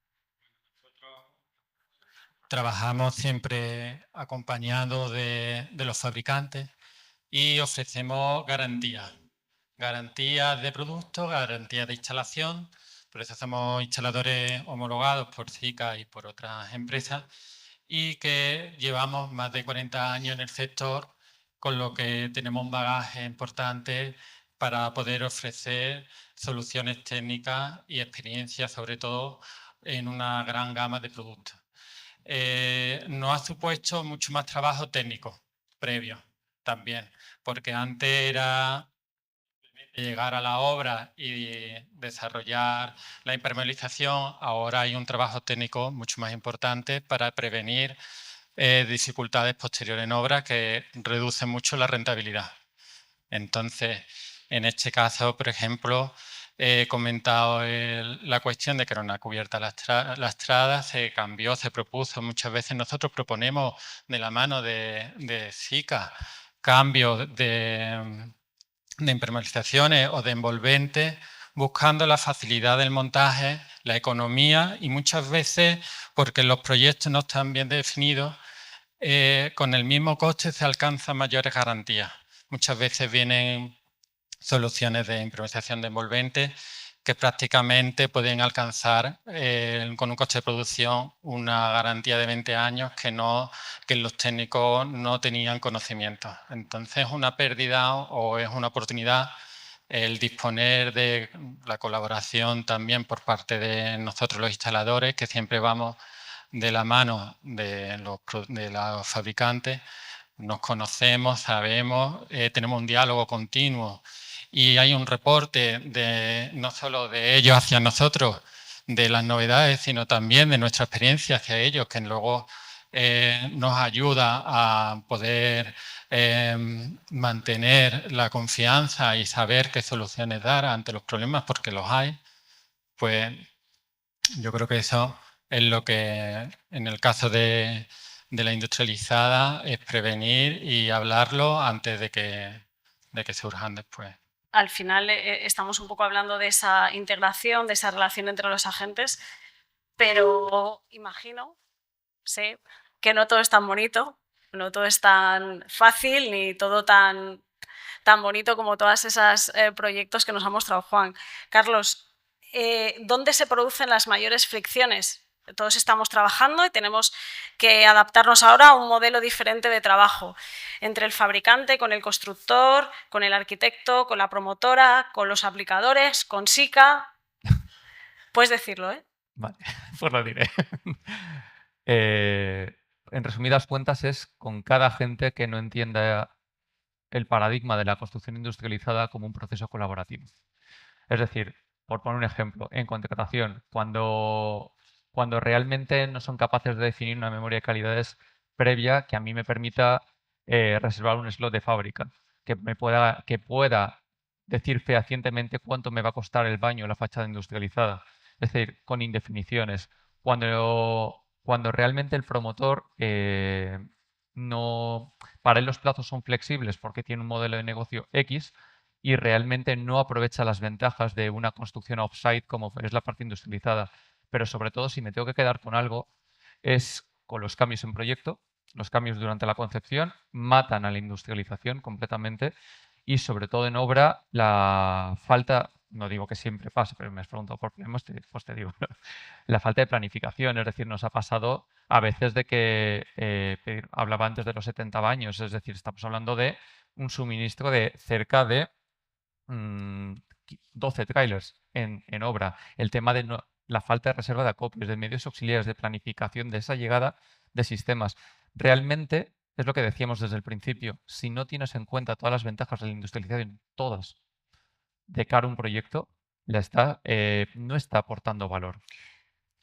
Trabajamos siempre acompañados de los fabricantes y ofrecemos garantías de producto, garantías de instalación. Por eso somos instaladores homologados por SICA y por otras empresas, y que llevamos más de 40 años en el sector, con lo que tenemos un bagaje importante para poder ofrecer soluciones técnicas y experiencias, sobre todo en una gran gama de productos. Nos ha supuesto mucho más trabajo técnico previo también, porque antes era llegar a la obra y desarrollar la impermeabilización. Ahora hay un trabajo técnico mucho más importante para prevenir dificultades posteriores en obra que reducen mucho la rentabilidad. Entonces, en este caso, por ejemplo, he comentado la cuestión de que era una cubierta lastrada, se cambió, se propuso. Muchas veces nosotros proponemos de la mano de SICA cambios de impermeabilizaciones o de envolventes, buscando la facilidad del montaje, la economía, y muchas veces, porque los proyectos no están bien definidos, con el mismo coste se alcanzan mayores garantías. Muchas veces vienen soluciones de impermeabilización de envolventes que prácticamente pueden alcanzar con un coste de producción una garantía de 20 años que los técnicos no tenían conocimiento. Entonces es una pérdida o es una oportunidad el disponer de la colaboración también por parte de nosotros los instaladores, que siempre vamos de la mano de los fabricantes, nos conocemos, sabemos, tenemos un diálogo continuo y hay un reporte no solo de ellos hacia nosotros, de las novedades, sino también de nuestra experiencia hacia ellos, que luego nos ayuda a poder mantener la confianza y saber qué soluciones dar ante los problemas, porque los hay. Pues yo creo que eso es lo que, en el caso de la industrializada, es prevenir y hablarlo antes de que surjan después. Al final estamos un poco hablando de esa integración, de esa relación entre los agentes, pero imagino, sé, que no todo es tan bonito, no todo es tan fácil, ni todo tan bonito como todos esos proyectos que nos ha mostrado Juan. Carlos, ¿dónde se producen las mayores fricciones? Todos estamos trabajando y tenemos que adaptarnos ahora a un modelo diferente de trabajo entre el fabricante, con el constructor, con el arquitecto, con la promotora, con los aplicadores, con SICA. Puedes decirlo, ¿eh? Vale, pues lo diré. En resumidas cuentas, es con cada agente que no entienda el paradigma de la construcción industrializada como un proceso colaborativo. Es decir, por poner un ejemplo, en contratación, cuando realmente no son capaces de definir una memoria de calidades previa que a mí me permita reservar un slot de fábrica, que pueda decir fehacientemente cuánto me va a costar el baño o la fachada industrializada. Es decir, con indefiniciones. Cuando realmente el promotor para él los plazos son flexibles porque tiene un modelo de negocio X y realmente no aprovecha las ventajas de una construcción off-site como es la parte industrializada. Pero sobre todo, si me tengo que quedar con algo, es con los cambios en proyecto. Los cambios durante la concepción matan a la industrialización completamente y sobre todo en obra la falta, no digo que siempre pase, pero me has preguntado por problemas, pues te digo, la falta de planificación. Es decir, nos ha pasado a veces de que, hablaba antes de los 70 baños, es decir, estamos hablando de un suministro de cerca de 12 trailers en obra. El tema de la falta de reserva de acopios, de medios auxiliares, de planificación, de esa llegada de sistemas. Realmente, es lo que decíamos desde el principio, si no tienes en cuenta todas las ventajas de la industrialización, todas, de cara a un proyecto, no está aportando valor.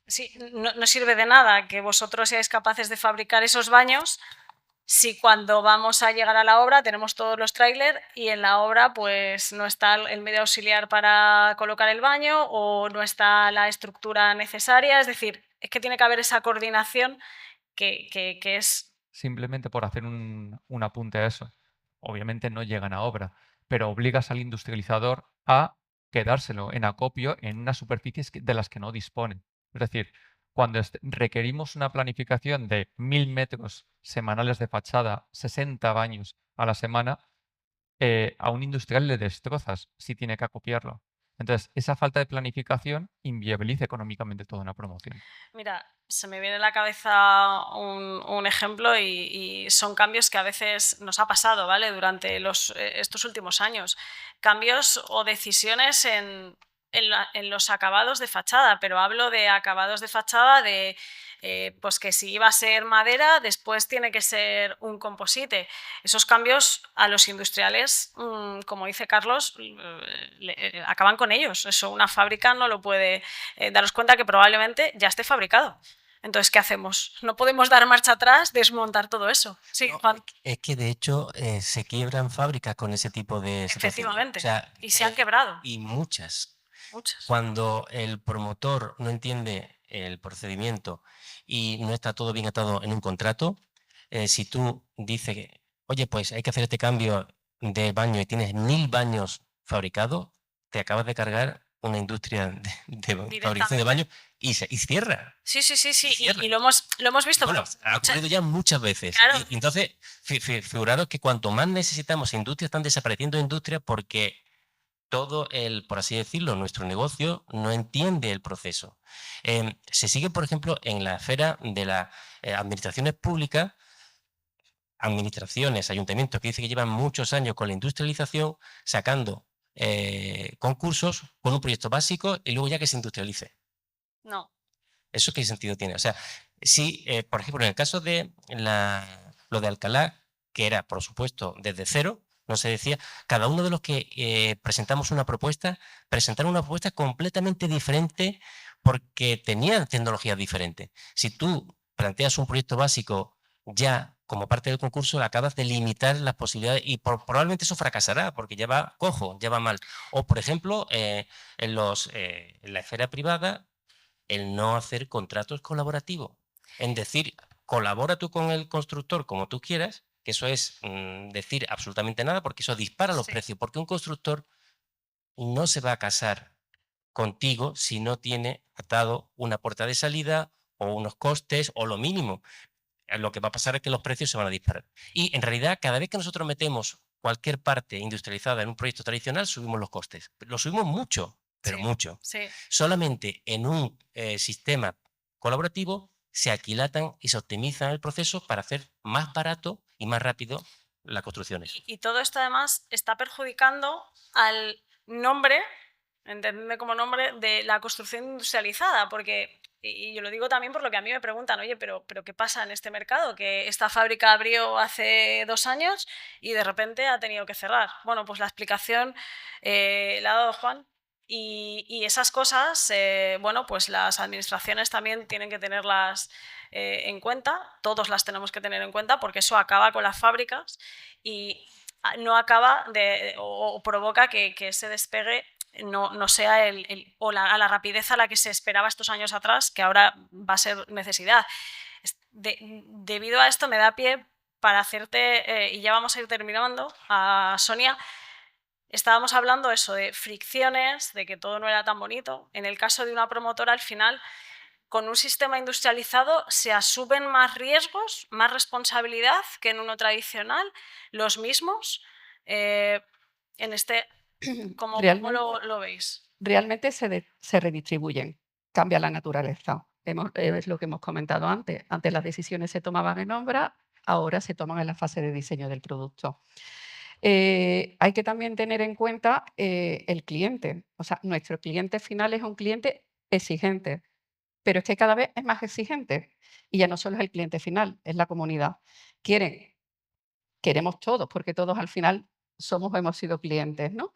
Sí, no sirve de nada que vosotros seáis capaces de fabricar esos baños si cuando vamos a llegar a la obra tenemos todos los trailers y en la obra pues no está el medio auxiliar para colocar el baño o no está la estructura necesaria. Es decir, es que tiene que haber esa coordinación que es... Simplemente por hacer un apunte a eso. Obviamente no llegan a obra, pero obligas al industrializador a quedárselo en acopio en unas superficies de las que no dispone. Es decir, cuando requerimos una planificación de 1000 metros semanales de fachada, 60 baños a la semana, a un industrial le destrozas si tiene que acopiarlo. Entonces, esa falta de planificación inviabiliza económicamente toda una promoción. Mira, se me viene a la cabeza un ejemplo y son cambios que a veces nos ha pasado, ¿vale? Durante estos últimos años. Cambios o decisiones en los acabados de fachada, pero hablo de acabados de fachada de pues que si iba a ser madera, después tiene que ser un composite. Esos cambios a los industriales, como dice Carlos, acaban con ellos. Eso una fábrica no lo puede daros cuenta que probablemente ya esté fabricado. Entonces, ¿qué hacemos? No podemos dar marcha atrás, desmontar todo eso. Sí, No, Juan. es que de hecho se quiebran fábricas con ese tipo de situaciones. Efectivamente. O sea, y se han quebrado. Y muchas. Muchas. Cuando el promotor no entiende el procedimiento y no está todo bien atado en un contrato, si tú dices que, oye, pues hay que hacer este cambio de baño y tienes 1000 baños fabricados, te acabas de cargar una industria de fabricación de baños y cierra. Sí. Y lo hemos visto. Bueno, ha ocurrido ya muchas veces. Claro. Y entonces, figuraros que cuanto más necesitamos industrias, están desapareciendo industrias porque todo por así decirlo, nuestro negocio no entiende el proceso. Se sigue, por ejemplo, en la esfera de las administraciones públicas, ayuntamientos que dicen que llevan muchos años con la industrialización, sacando concursos con un proyecto básico y luego ya que se industrialice. No. ¿Eso qué sentido tiene? O sea, si, por ejemplo, en el caso de lo de Alcalá, que era, por supuesto, desde cero, no se decía, cada uno de los que presentamos una propuesta, presentaron una propuesta completamente diferente porque tenían tecnologías diferentes. Si tú planteas un proyecto básico ya como parte del concurso, acabas de limitar las posibilidades y probablemente eso fracasará porque ya va cojo, ya va mal. O, por ejemplo, en la esfera privada, el no hacer contratos colaborativos. En decir, colabora tú con el constructor como tú quieras, que eso es decir absolutamente nada porque eso dispara los precios, porque un constructor no se va a casar contigo si no tiene atado una puerta de salida o unos costes o lo mínimo. Lo que va a pasar es que los precios se van a disparar. Y en realidad, cada vez que nosotros metemos cualquier parte industrializada en un proyecto tradicional, subimos los costes. Lo subimos mucho, pero mucho. Sí. Solamente en un sistema colaborativo se aquilatan y se optimizan el proceso para hacer más barato y más rápido las construcciones. Y todo esto además está perjudicando al nombre, entendedme como nombre, de la construcción industrializada, porque, y yo lo digo también por lo que a mí me preguntan, oye, pero ¿qué pasa en este mercado? Que esta fábrica abrió hace 2 años y de repente ha tenido que cerrar. Bueno, pues la explicación la ha dado Juan. Y esas cosas, bueno, pues las administraciones también tienen que tenerlas en cuenta, todos las tenemos que tener en cuenta porque eso acaba con las fábricas y no acaba o provoca que ese despegue no sea a la rapidez a la que se esperaba estos años atrás, que ahora va a ser necesidad. Debido a esto me da pie para hacerte, y ya vamos a ir terminando, a Sonia. Estábamos hablando eso de fricciones, de que todo no era tan bonito. En el caso de una promotora, al final, con un sistema industrializado se asumen más riesgos, más responsabilidad que en uno tradicional, los mismos. En este, ¿cómo lo veis? Realmente se redistribuyen, cambia la naturaleza. Es lo que hemos comentado antes. Antes las decisiones se tomaban en obra, ahora se toman en la fase de diseño del producto. Hay que también tener en cuenta el cliente. O sea, nuestro cliente final es un cliente exigente, pero es que cada vez es más exigente. Y ya no solo es el cliente final, es la comunidad. Queremos todos, porque todos al final somos o hemos sido clientes, ¿no?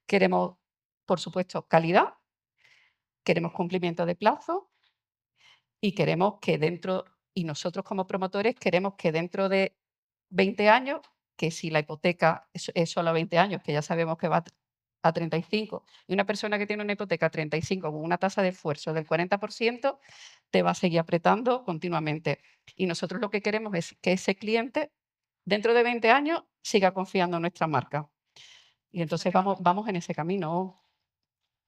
Queremos, por supuesto, calidad, queremos cumplimiento de plazo y queremos que y nosotros como promotores queremos que dentro de 20 años, que si la hipoteca es solo a 20 años, que ya sabemos que va a 35, y una persona que tiene una hipoteca a 35 con una tasa de esfuerzo del 40%, te va a seguir apretando continuamente. Y nosotros lo que queremos es que ese cliente, dentro de 20 años, siga confiando en nuestra marca. Y entonces vamos en ese camino.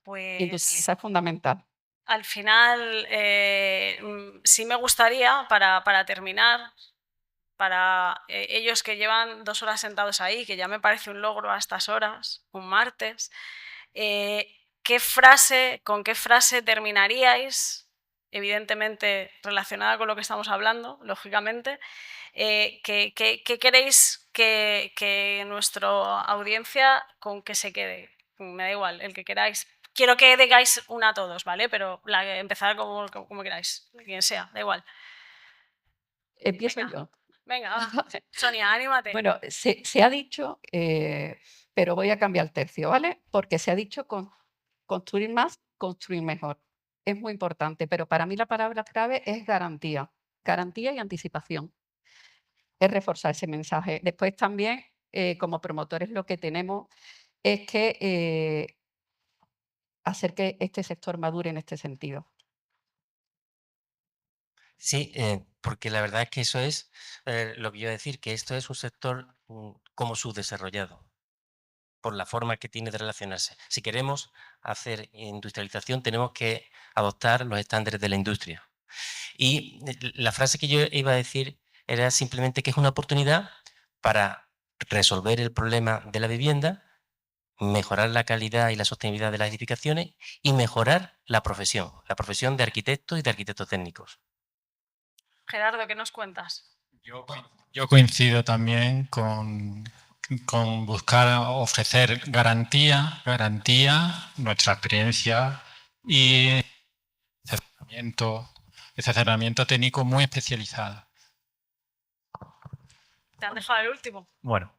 Pues Industrializar es fundamental. Al final, sí me gustaría, para terminar, para ellos que llevan 2 horas sentados ahí, que ya me parece un logro a estas horas, un martes, ¿con qué frase terminaríais? Evidentemente relacionada con lo que estamos hablando, lógicamente. ¿Qué queréis que nuestra audiencia con que se quede? Me da igual, el que queráis. Quiero que digáis una a todos, ¿vale? Pero empezar como queráis, quien sea, da igual. Empiezo yo. Venga, Sonia, anímate. Bueno, se ha dicho, pero voy a cambiar el tercio, ¿vale? Porque se ha dicho construir más, construir mejor. Es muy importante, pero para mí la palabra clave es garantía. Garantía y anticipación. Es reforzar ese mensaje. Después también, como promotores, lo que tenemos es que hacer que este sector madure en este sentido. Sí, porque la verdad es que eso es lo que yo iba a decir, que esto es un sector como subdesarrollado, por la forma que tiene de relacionarse. Si queremos hacer industrialización, tenemos que adoptar los estándares de la industria. Y la frase que yo iba a decir era simplemente que es una oportunidad para resolver el problema de la vivienda, mejorar la calidad y la sostenibilidad de las edificaciones y mejorar la profesión de arquitectos y de arquitectos técnicos. Gerardo, ¿qué nos cuentas? Yo coincido también con con buscar ofrecer garantía, nuestra experiencia y asesoramiento técnico muy especializado. Te han dejado el último. Bueno,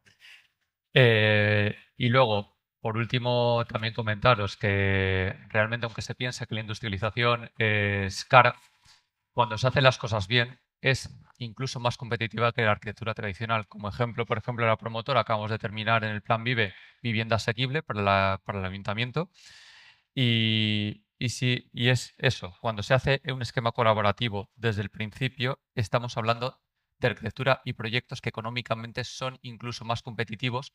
y luego, por último, también comentaros que realmente, aunque se piense que la industrialización es cara, cuando se hacen las cosas bien, es incluso más competitiva que la arquitectura tradicional. Como ejemplo, por ejemplo, la promotora, acabamos de terminar en el Plan Vive vivienda asequible para el ayuntamiento. Y es eso, cuando se hace un esquema colaborativo desde el principio, estamos hablando de arquitectura y proyectos que económicamente son incluso más competitivos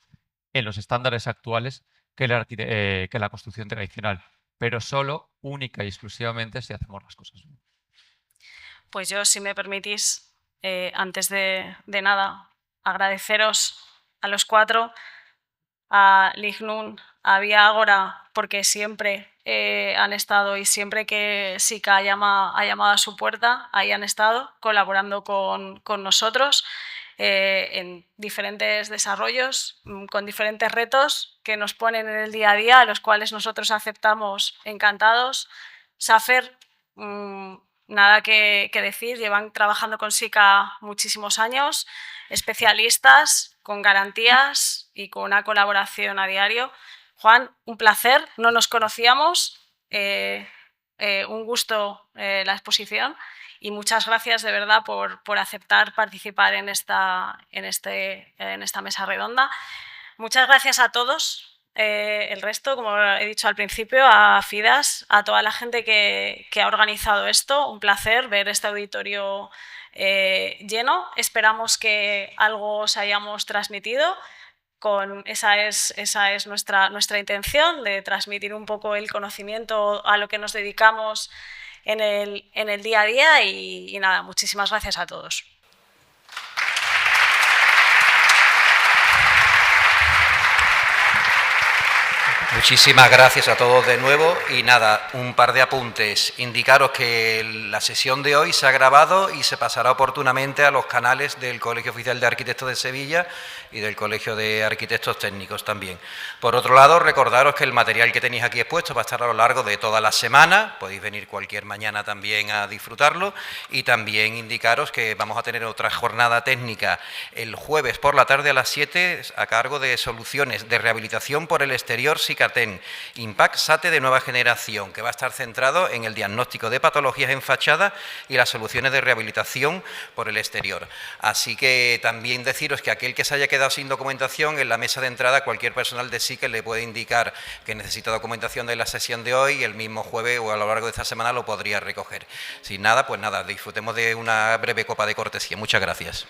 en los estándares actuales que la construcción tradicional, pero solo, única y exclusivamente si hacemos las cosas bien. Pues yo, si me permitís, antes de nada, agradeceros a los cuatro, a Lignum, a Vía Ágora, porque siempre han estado y siempre que SICA ha llamado a su puerta, ahí han estado colaborando con nosotros en diferentes desarrollos, con diferentes retos que nos ponen en el día a día, a los cuales nosotros aceptamos encantados. Safer, nada que decir, llevan trabajando con SICA muchísimos años, especialistas, con garantías y con una colaboración a diario. Juan, un placer, no nos conocíamos, un gusto la exposición y muchas gracias de verdad por aceptar participar en esta mesa redonda. Muchas gracias a todos. El resto, como he dicho al principio, a FIDAS, a toda la gente que ha organizado esto. Un placer ver este auditorio lleno. Esperamos que algo os hayamos transmitido. Esa es nuestra intención, de transmitir un poco el conocimiento a lo que nos dedicamos en el día a día. Y nada, muchísimas gracias a todos. Muchísimas gracias a todos de nuevo y nada, un par de apuntes. Indicaros que la sesión de hoy se ha grabado y se pasará oportunamente a los canales del Colegio Oficial de Arquitectos de Sevilla y del Colegio de Arquitectos Técnicos también. Por otro lado, recordaros que el material que tenéis aquí expuesto va a estar a lo largo de toda la semana, podéis venir cualquier mañana también a disfrutarlo, y también indicaros que vamos a tener otra jornada técnica el jueves por la tarde a las 7 a cargo de soluciones de rehabilitación por el exterior SICATEN, Impact SATE de nueva generación, que va a estar centrado en el diagnóstico de patologías en fachada y las soluciones de rehabilitación por el exterior. Así que también deciros que aquel que se haya quedado sin documentación, en la mesa de entrada cualquier personal de SICA le puede indicar que necesita documentación de la sesión de hoy y el mismo jueves o a lo largo de esta semana lo podría recoger. Sin nada, pues nada, disfrutemos de una breve copa de cortesía. Muchas gracias.